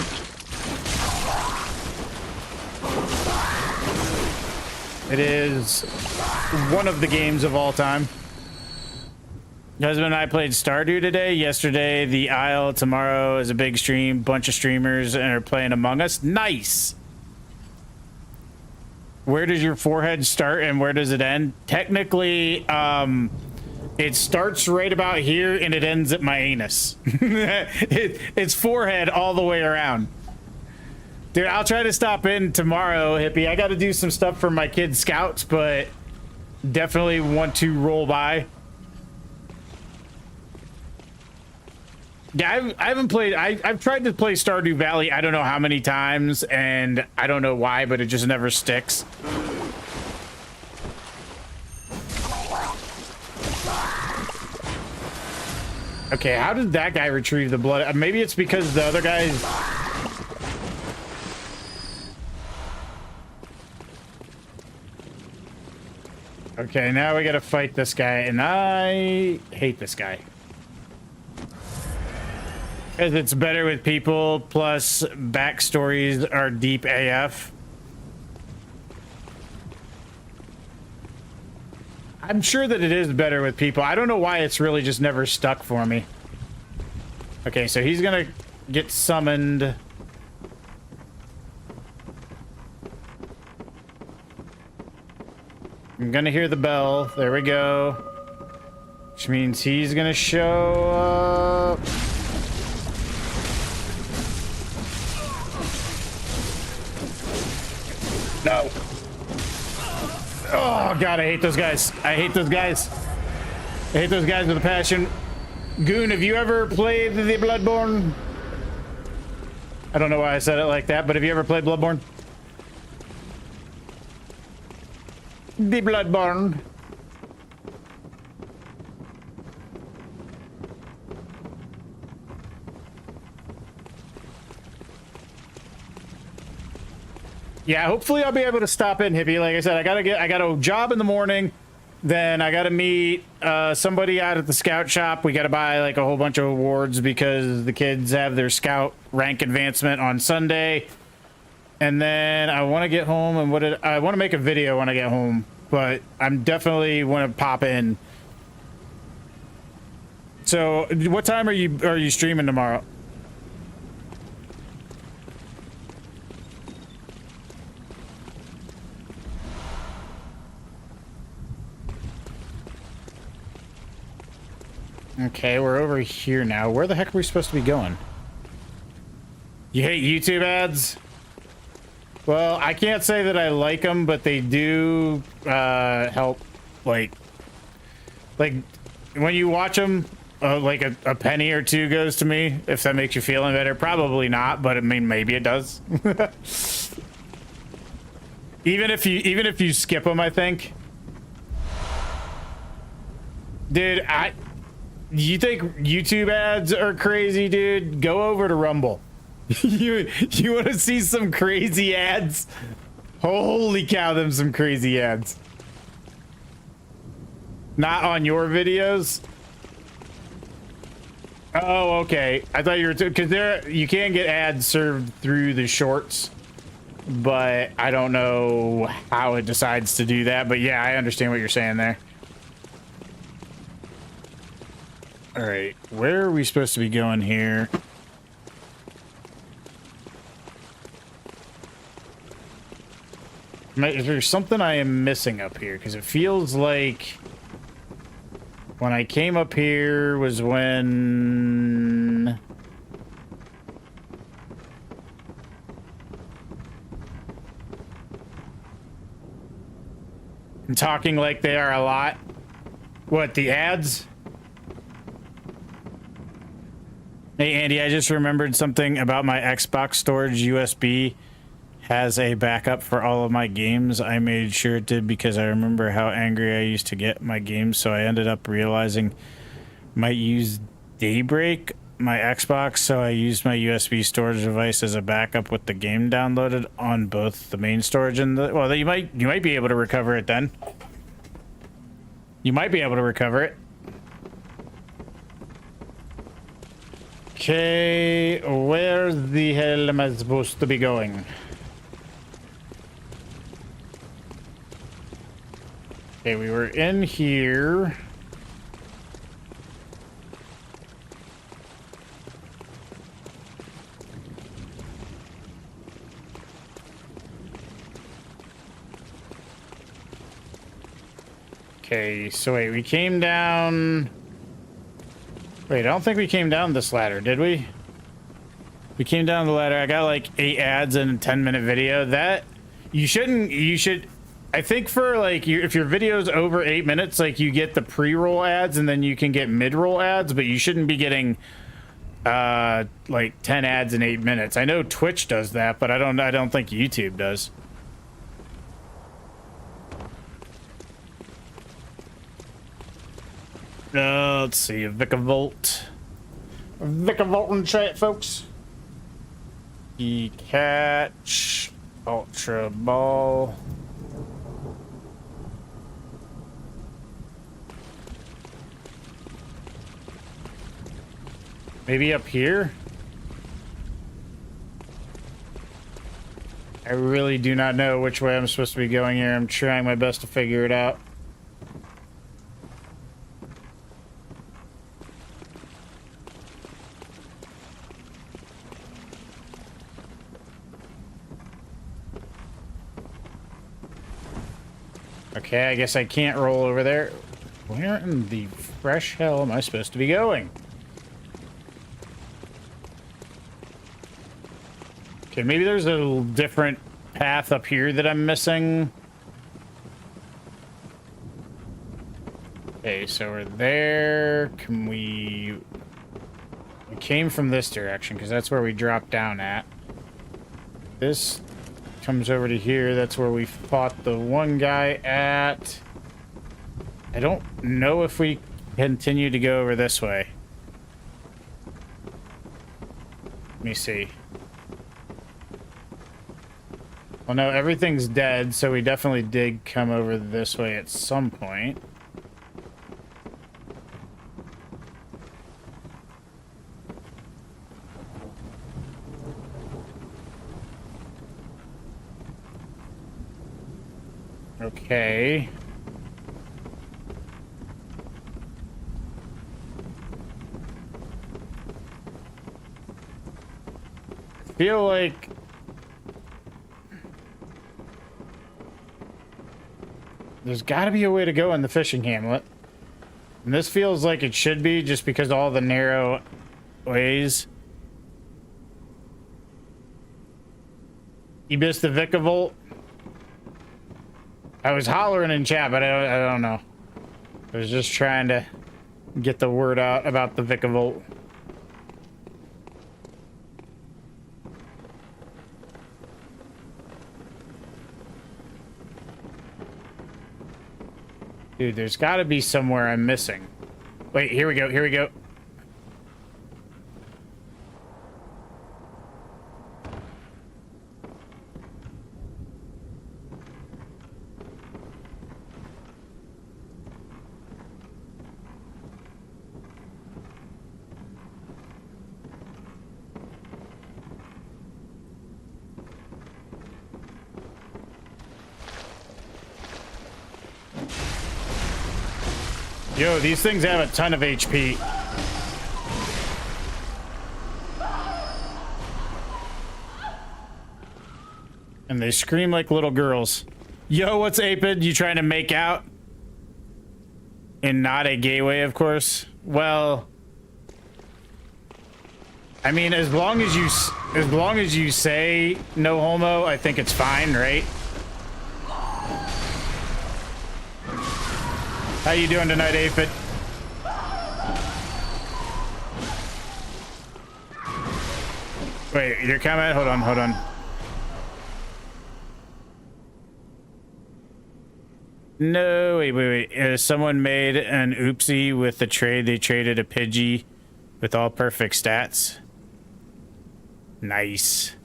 It is one of the games of all time. Husband and I played Stardew today. Yesterday, the Isle. Tomorrow is a big stream. Bunch of streamers and are playing Among Us. Nice. Where does your forehead start and where does it end? Technically, it starts right about here and it ends at my anus. It's forehead all the way around. Dude, I'll try to stop in tomorrow, Hippie. I got to do some stuff for my kids' scouts, but definitely want to roll by. Yeah, I haven't played. I've tried to play Stardew Valley I don't know how many times, and I don't know why, but it just never sticks. Okay, how did that guy retrieve the blood? Maybe it's because the other guys... Okay, now we gotta fight this guy, and I hate this guy. Because it's better with people, plus backstories are deep AF. I'm sure that it is better with people. I don't know why it's really just never stuck for me. Okay, so he's gonna get summoned. I'm gonna hear the bell. There we go. Which means he's gonna show up. No. Oh, God, I hate those guys. I hate those guys. I hate those guys with a passion. Goon, have you ever played the Bloodborne? I don't know why I said it like that, but have you ever played Bloodborne? The Bloodborne. Yeah, hopefully I'll be able to stop in, Hippie. Like I said, I got a job in the morning, then I gotta meet somebody out at the scout shop. We gotta buy like a whole bunch of awards because the kids have their scout rank advancement on Sunday. And then I want to get home, and I want to make a video when I get home, but I'm definitely want to pop in. So, what time are you streaming tomorrow? Okay, we're over here now. Where the heck are we supposed to be going? You hate YouTube ads? Well, I can't say that I like them, but they do help. Like when you watch them, like a penny or two goes to me. If that makes you feel any better, probably not, but I mean maybe it does. even if you skip them, I think. Dude, You think YouTube ads are crazy, dude? Go over to Rumble. you want to see some crazy ads? Holy cow, them some crazy ads. Not on your videos? Oh, okay. I thought you were because there you can get ads served through the shorts, but I don't know how it decides to do that. But yeah, I understand what you're saying there. All right, where are we supposed to be going here? Is there something I am missing up here? Because it feels like when I came up here was when... I'm talking like they are a lot. What, the ads? Hey, Andy, I just remembered something about my Xbox storage. USB has a backup for all of my games. I made sure it did because I remember how angry I used to get my games, so I ended up realizing might use Daybreak, my Xbox, so I used my USB storage device as a backup with the game downloaded on both the main storage and the... Well, you might be able to recover it then. You might be able to recover it. Okay, where the hell am I supposed to be going? Okay, we were in here. Okay, so wait, we came down... Wait, I don't think we came down this ladder, did we? We came down the ladder. I got like 8 ads in a 10-minute video. That... You should... I think for like if your video's over 8 minutes, like you get the pre-roll ads and then you can get mid-roll ads, but you shouldn't be getting like 10 ads in 8 minutes. I know Twitch does that, but I don't think YouTube does. Let's see, Vicavolt in chat, folks. E-catch, Ultra Ball. Maybe up here? I really do not know which way I'm supposed to be going here. I'm trying my best to figure it out. Okay, I guess I can't roll over there. Where in the fresh hell am I supposed to be going? Okay, maybe there's a little different path up here that I'm missing. Okay, so we're there. Can we... We came from this direction, because that's where we dropped down at. This comes over to here. That's where we fought the one guy at. I don't know if we continue to go over this way. Let me see. Well, no, everything's dead, so we definitely did come over this way at some point. Okay. I feel like... There's got to be a way to go in the fishing hamlet. And this feels like it should be just because of all the narrow ways. You missed the Vicavolt. I was hollering in chat, but I don't know. I was just trying to get the word out about the Vicavolt. Dude, there's got to be somewhere I'm missing. Wait, here we go. Here we go. Yo, these things have a ton of HP. And they scream like little girls. Yo, what's Apid? You trying to make out? In not a gay way, of course. Well, I mean, as long as you say no homo, I think it's fine, right? How you doing tonight, Aphid? Wait, your comment? Hold on. No, wait. Someone made an oopsie with the trade. They traded a Pidgey with all perfect stats. Nice.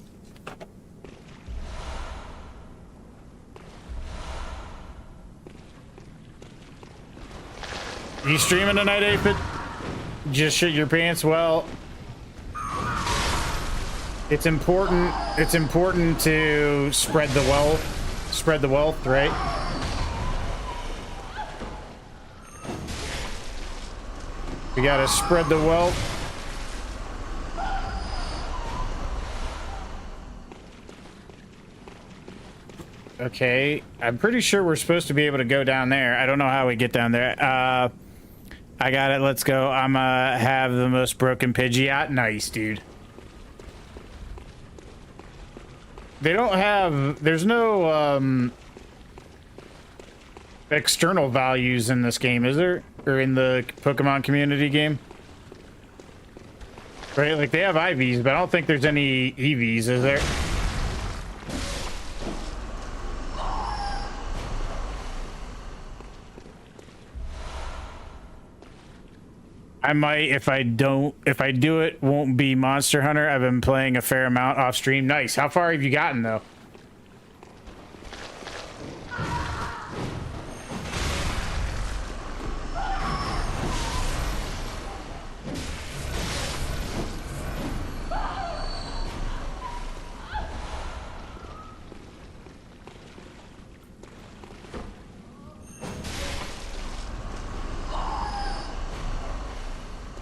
You streaming tonight, Aphid? Just shit your pants? Well, it's important to spread the wealth, right? We gotta spread the wealth. Okay, I'm pretty sure we're supposed to be able to go down there. I don't know how we get down there. I got it. Let's go. I'm have the most broken Pidgey out. Nice, dude. They don't have... There's no external values in this game, is there? Or in the Pokemon community game? Right? Like, they have IVs, but I don't think there's any EVs, is there? I might, if I do it, won't be Monster Hunter. I've been playing a fair amount off stream. Nice. How far have you gotten, though?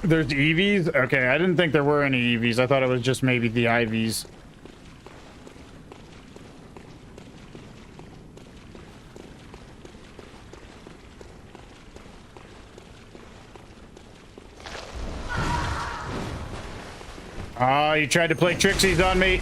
There's EVs? Okay, I didn't think there were any EVs. I thought it was just maybe the IVs. Oh, you tried to play Trixies on me?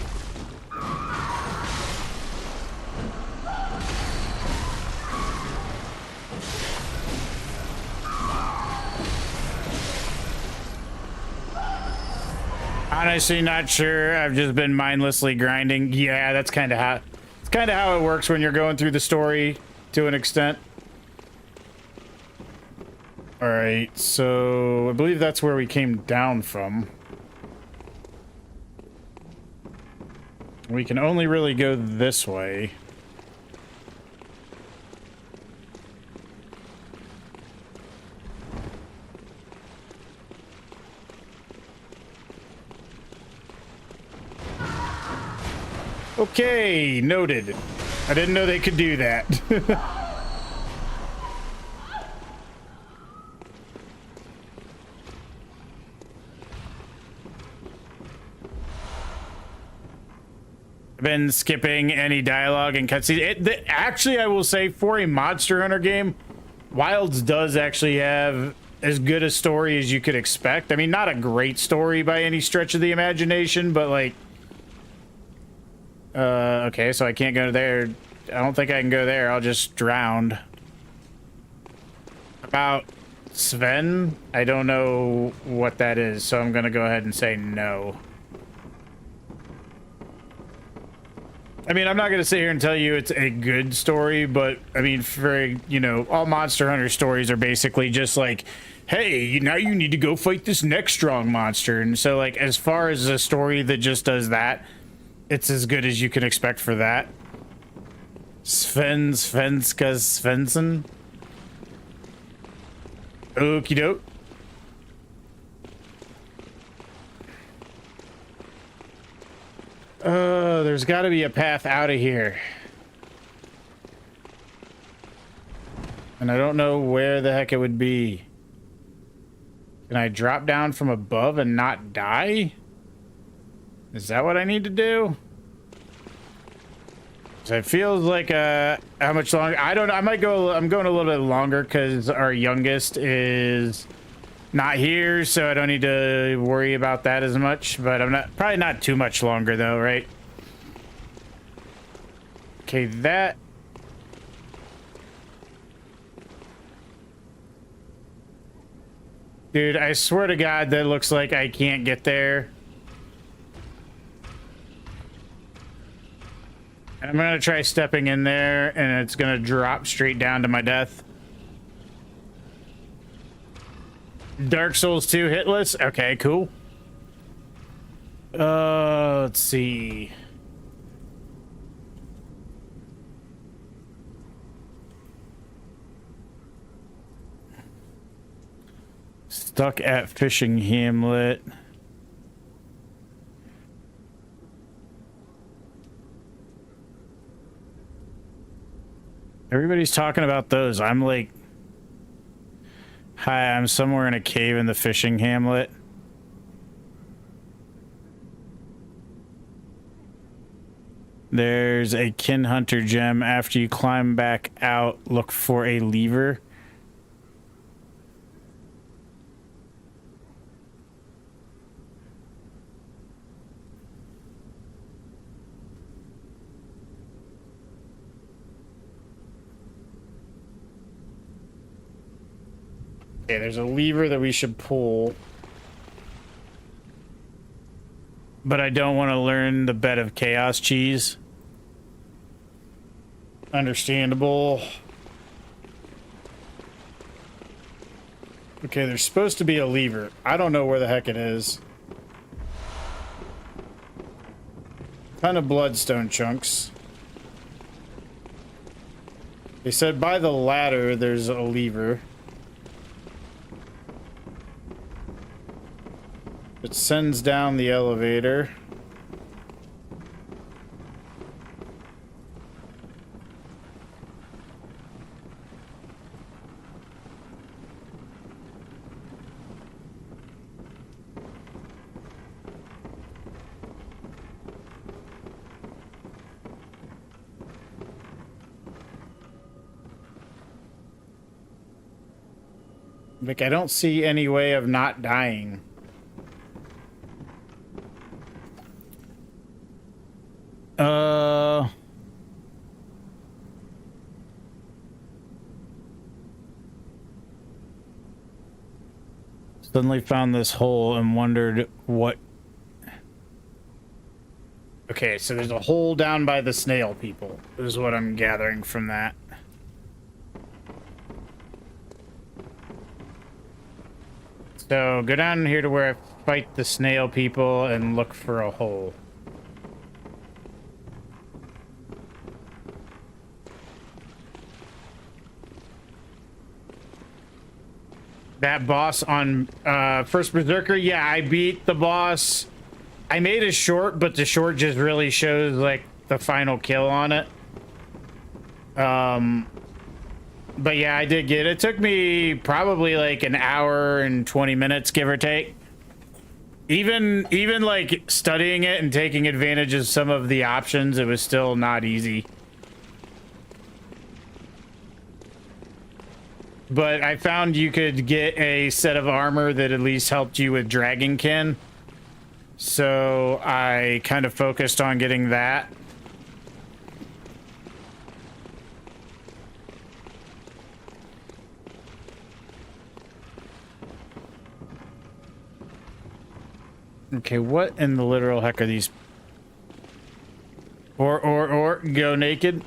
Honestly, not sure. I've just been mindlessly grinding. Yeah, that's kind of how it works when you're going through the story to an extent. All right, so I believe that's where we came down from. We can only really go this way. Okay, noted. I didn't know they could do that. I've been skipping any dialogue and cutscenes. Actually, I will say, for a Monster Hunter game, Wilds does actually have as good a story as you could expect. I mean, not a great story by any stretch of the imagination, but like... okay, so I can't go there. I don't think I can go there. I'll just drown. About Sven? I don't know what that is, so I'm gonna go ahead and say no. I mean, I'm not gonna sit here and tell you it's a good story, but I mean, for you know, all Monster Hunter stories are basically just like, hey, now you need to go fight this next strong monster. And so, like, as far as a story that just does that, it's as good as you can expect for that. Svensson. Okie doke. There's got to be a path out of here. And I don't know where the heck it would be. Can I drop down from above and not die? Is that what I need to do? So it feels like how much longer? I don't know. I'm going a little bit longer because our youngest is not here, so I don't need to worry about that as much. But I'm probably not too much longer though, right? Okay, that. Dude, I swear to God, that looks like I can't get there. And I'm gonna try stepping in there, and it's gonna drop straight down to my death. Dark Souls 2 hitless? Okay, cool. Let's see. Stuck at Fishing Hamlet. Everybody's talking about those. I'm like, hi, I'm somewhere in a cave in the Fishing Hamlet. There's a Kin Hunter gem. After you climb back out, look for a lever. Okay, there's a lever that we should pull. But I don't want to learn the Bed of Chaos cheese. Understandable. Okay, there's supposed to be a lever. I don't know where the heck it is. Ton of bloodstone chunks. They said by the ladder there's a lever. It sends down the elevator. Like, I don't see any way of not dying. Suddenly found this hole and wondered what. Okay, so there's a hole down by the snail people, is what I'm gathering from that. So go down here to where I fight the snail people and look for a hole. That boss on First Berserker, yeah, I beat the boss. I made a short, but the short just really shows like the final kill on it. But yeah, I did get it. It took me probably like an hour and 20 minutes, give or take. Even like studying it and taking advantage of some of the options, it was still not easy. But I found you could get a set of armor that at least helped you with Dragonkin. So I kind of focused on getting that. Okay, what in the literal heck are these? Or orc go naked.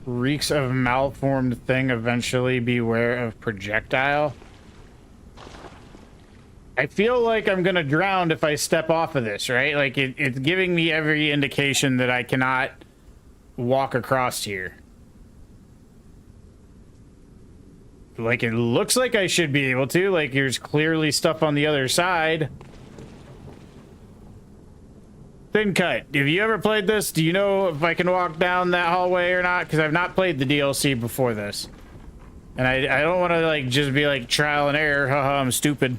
Reeks of malformed thing, eventually beware of projectile. I feel like I'm gonna drown if I step off of this, right? Like it's giving me every indication that I cannot walk across here. Like it looks like I should be able to, like there's clearly stuff on the other side. Thin Cut, have you ever played this? Do you know if I can walk down that hallway or not? Because I've not played the DLC before this. And I don't want to like just be like trial and error. Haha, I'm stupid.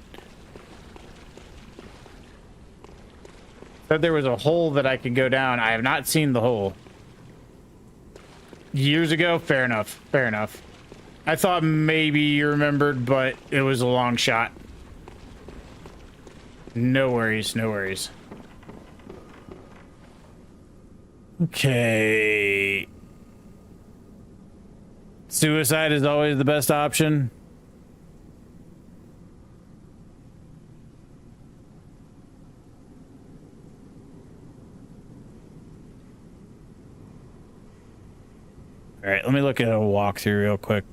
Said there was a hole that I could go down. I have not seen the hole. Years ago? Fair enough. Fair enough. I thought maybe you remembered, but it was a long shot. No worries, no worries. Okay. Suicide is always the best option. All right, let me look at a walkthrough real quick.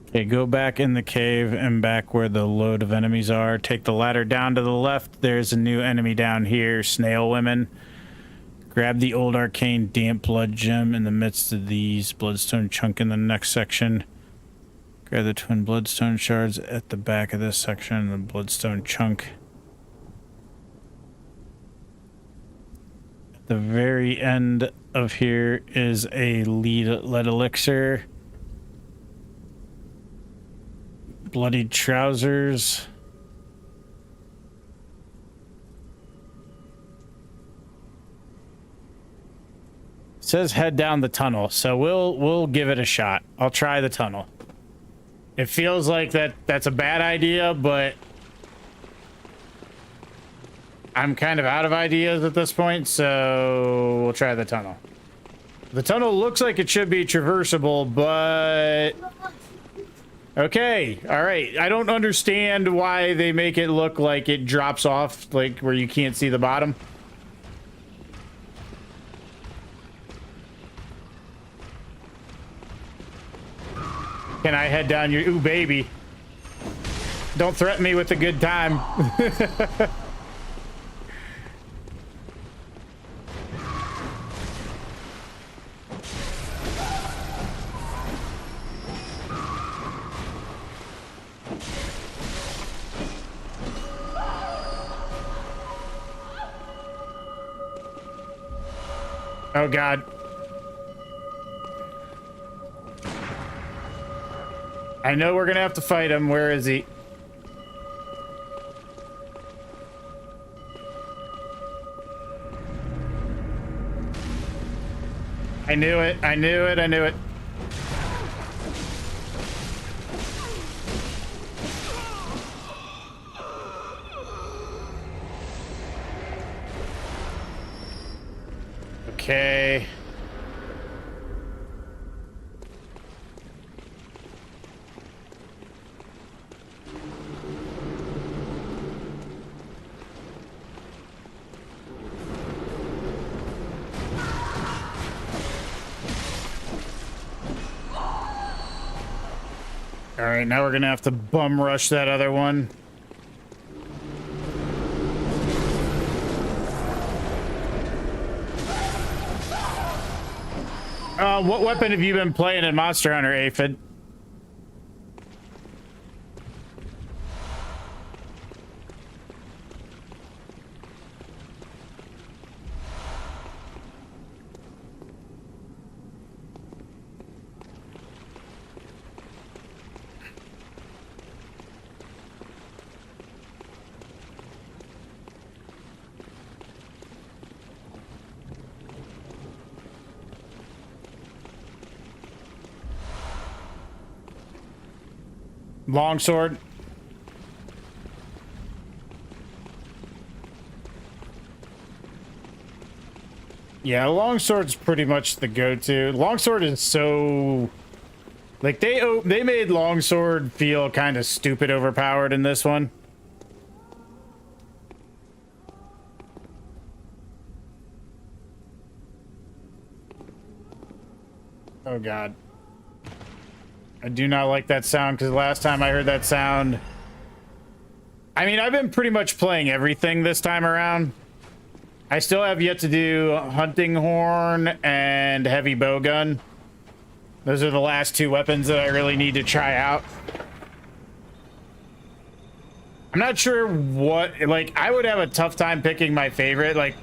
Okay, go back in the cave and back where the load of enemies are. Take the ladder down to the left. There's a new enemy down here, snail women. Grab the old arcane damp blood gem in the midst of these bloodstone chunk in the next section. Grab the twin bloodstone shards at the back of this section, the bloodstone chunk. At the very end of here is a lead elixir. Bloodied trousers. It says head down the tunnel, so we'll give it a shot. I'll try the tunnel. It feels like that's a bad idea, but I'm kind of out of ideas at this point, so we'll try the tunnel. The tunnel looks like it should be traversable, but okay, all right. I don't understand why they make it look like it drops off, like where you can't see the bottom. Can I head down your... Ooh, baby. Don't threaten me with a good time. Oh, God. I know we're gonna have to fight him. Where is he? I knew it. I knew it. I knew it. Okay. All right, now we're gonna have to bum rush that other one. What weapon have you been playing in Monster Hunter, Aphid? Longsword. Yeah, longsword's pretty much the go-to. Longsword is so... Like, they made longsword feel kind of stupid overpowered in this one. Oh, God. I do not like that sound, because last time I heard that sound... I mean, I've been pretty much playing everything this time around. I still have yet to do hunting horn and heavy bowgun. Those are the last two weapons that I really need to try out. I'm not sure what, like, I would have a tough time picking my favorite. Like,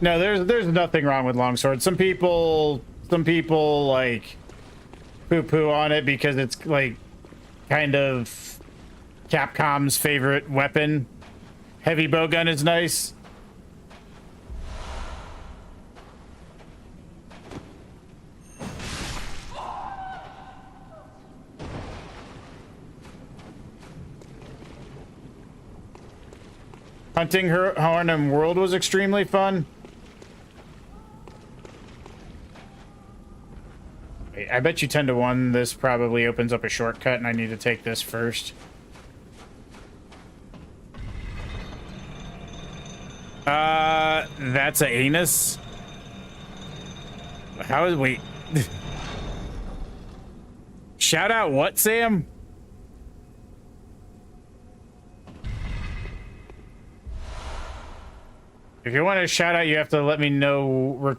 no, there's nothing wrong with longsword. Some people like poo-poo on it because it's like kind of Capcom's favorite weapon. Heavy bowgun is nice. Hunting Yharnam World was extremely fun. I bet you 10 to 1 this probably opens up a shortcut and I need to take this first. That's an anus. How is, wait. Shout out what, Sam? If you want to shout out, you have to let me know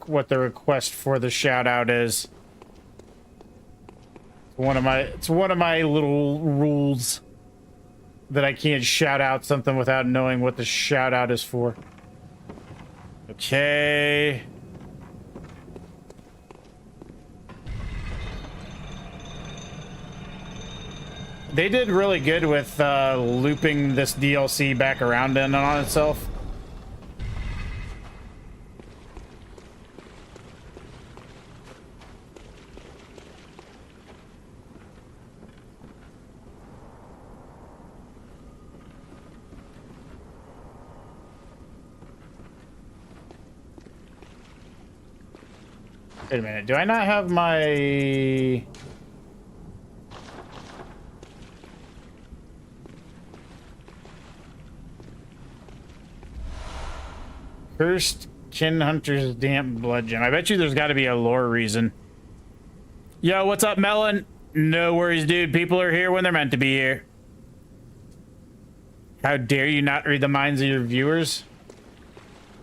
what the request for the shout out is. It's one of my little rules that I can't shout out something without knowing what the shout out is for. Okay. They did really good with looping this DLC back around and on itself. Wait a minute, do I not have my... Cursed Kin Hunter's Damp Blood Gem. I bet you there's got to be a lore reason. Yo, what's up, Melon? No worries, dude. People are here when they're meant to be here. How dare you not read the minds of your viewers?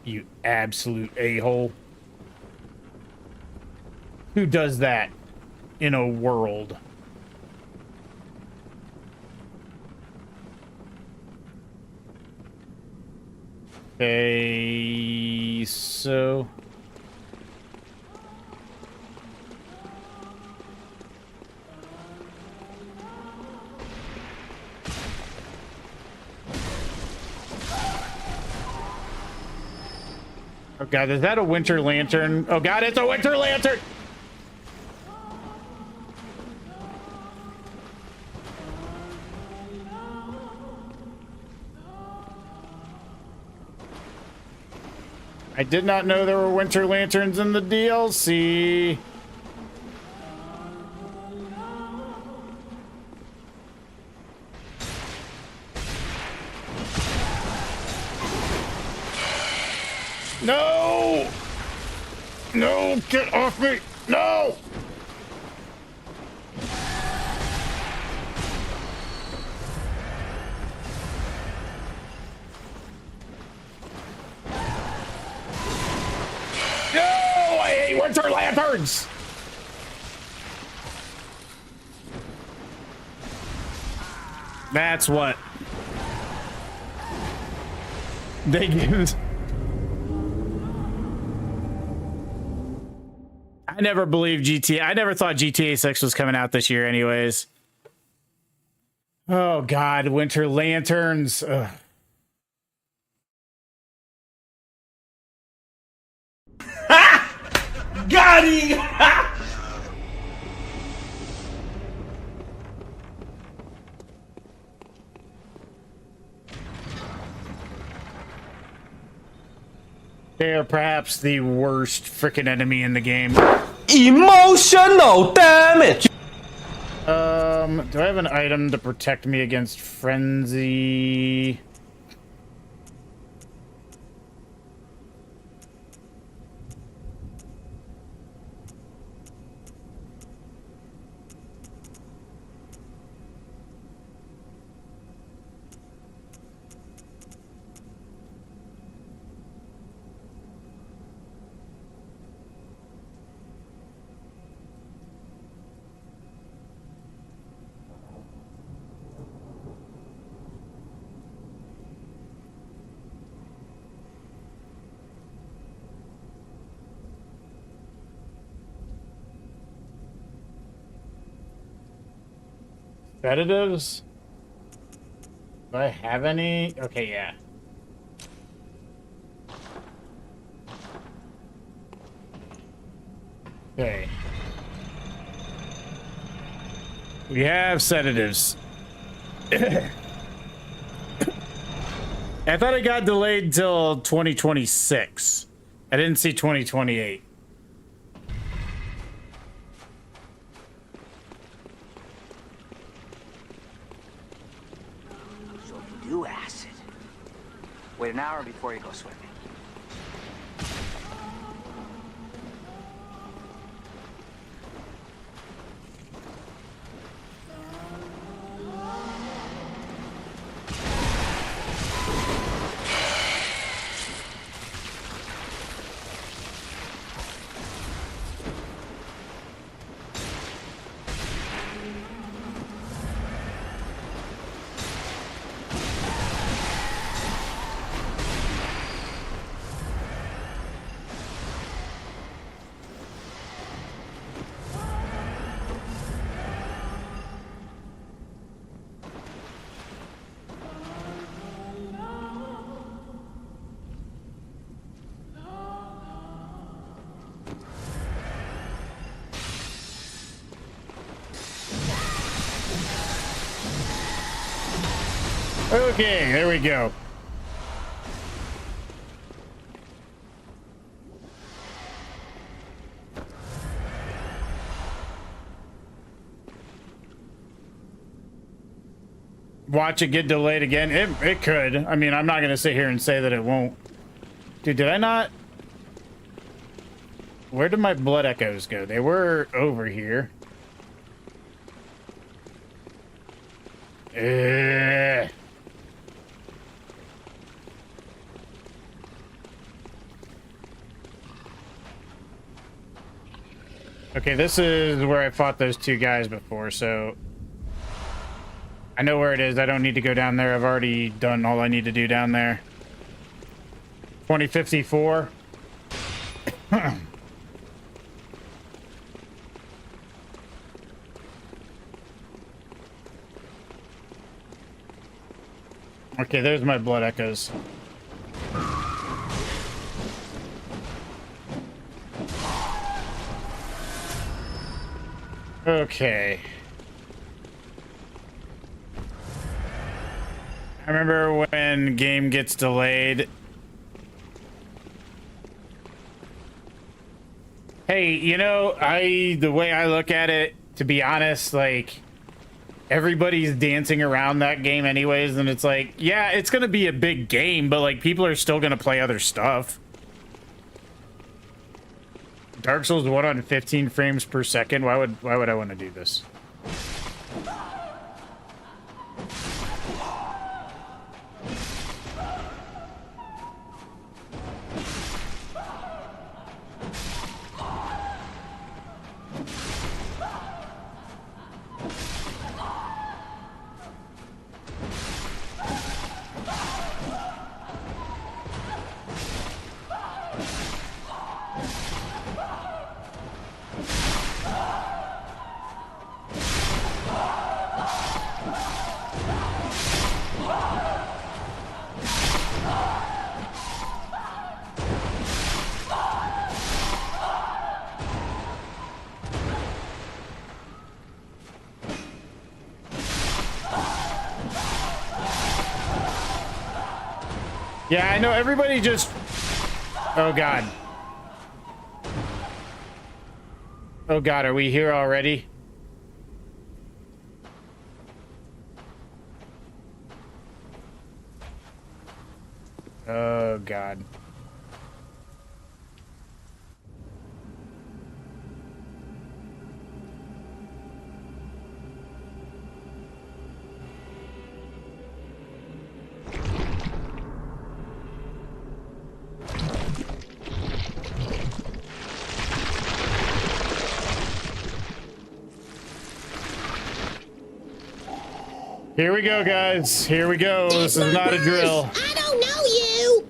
You absolute a-hole. Who does that in a world? Okay, so... Oh God, is that a winter lantern? Oh God, it's a winter lantern! I did not know there were winter lanterns in the DLC. No! No, get off me! No! No! I hate winter lanterns! That's what. They give... I never believed GTA. I never thought GTA 6 was coming out this year anyways. Oh God, winter lanterns. Ugh. Got him! They are perhaps the worst freaking enemy in the game. Emotional damage. Do I have an item to protect me against frenzy? Sedatives? Do I have any? Okay, yeah. Okay. We have sedatives. I thought it got delayed till 2026. I didn't see 2028. So if you do acid, wait an hour before you go swimming. Okay, there we go. Watch it get delayed again. It could. I mean, I'm not going to sit here and say that it won't. Dude, did I not? Where did my blood echoes go? They were over here. Okay, this is where I fought those two guys before, so I know where it is. I don't need to go down there. I've already done all I need to do down there. 2054. Okay, there's my blood echoes. Okay. I remember when game gets delayed. Hey, you know, the way I look at it, to be honest, like, everybody's dancing around that game anyways, and it's like, yeah, it's gonna be a big game, but like, people are still gonna play other stuff. Dark Souls 1 on 15 frames per second. Why would I want to do this? Yeah, I know everybody just Oh god. Oh god, are we here already? Oh god. Here we go, guys. Here we go. This is not a drill. I don't know you.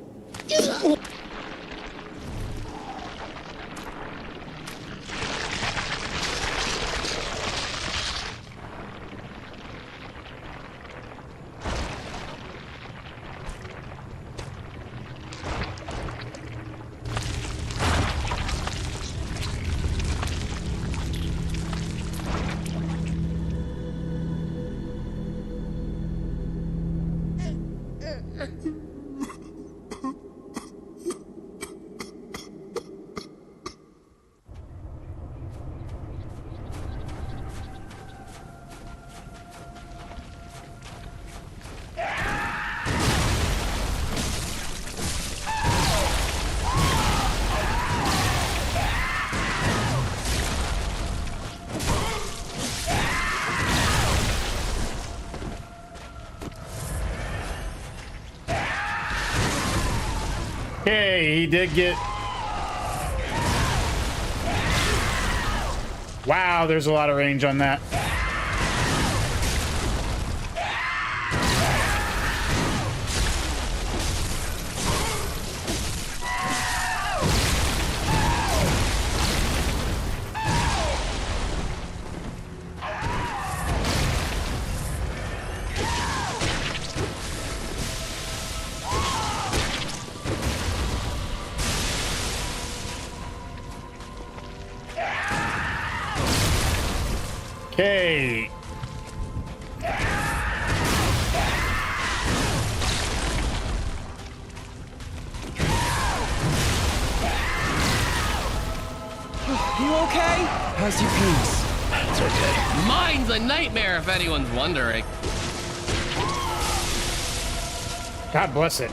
Okay, he did get... Wow, there's a lot of range on that. Okay. You okay? How's your peace? It's okay. Mine's a nightmare, if anyone's wondering. God bless it.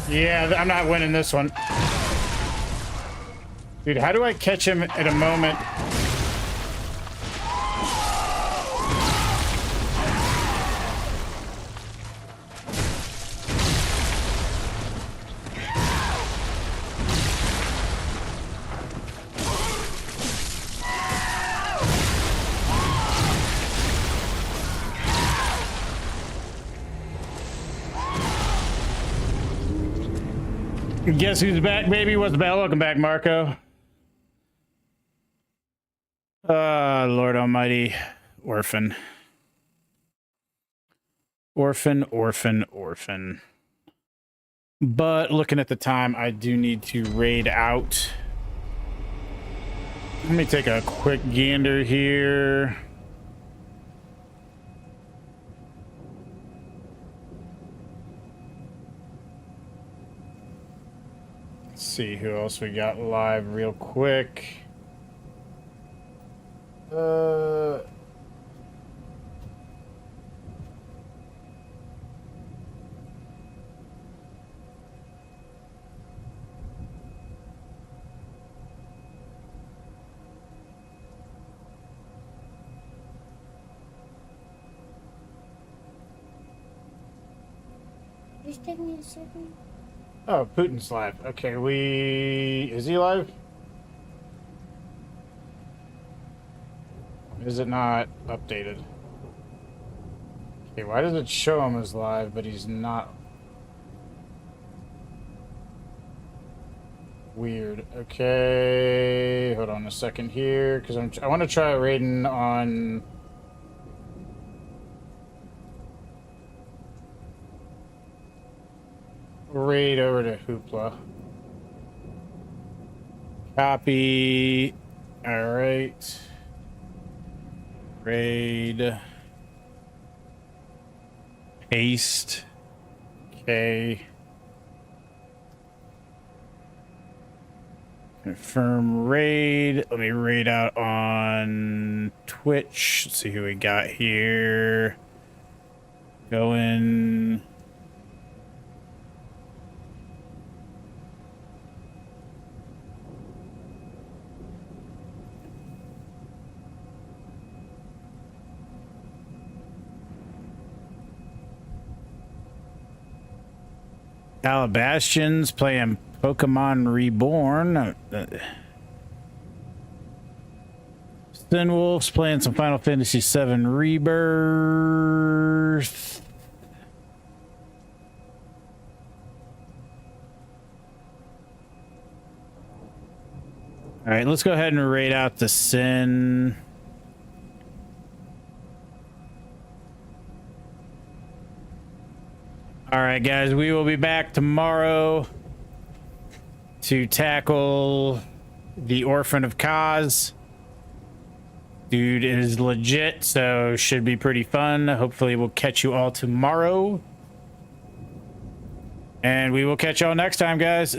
Yeah, I'm not winning this one. Dude, how do I catch him at a moment? Guess who's back, baby? What's bad? Welcome back, Marco. Lord Almighty. Orphan. Orphan. But looking at the time, I do need to raid out. Let me take a quick gander here. See who else we got live real quick. Just take me a second. Oh, Putin's live. Okay, is he live? Is it not updated? Okay, why does it show him as live, but he's not? Weird. Okay, hold on a second here, because I want to try raiding on. Raid over to Hoopla. Copy. All right. Raid. Paste. Okay. Confirm raid. Let me raid out on Twitch. Let's see who we got here. Go in. Calabastians playing Pokemon Reborn. Wolves playing some Final Fantasy VII Rebirth. All right, let's go ahead and raid out the Sin. All right, guys, we will be back tomorrow to tackle the Orphan of Kaz. Dude is legit, so should be pretty fun. Hopefully we'll catch you all tomorrow. And we will catch y'all next time, guys.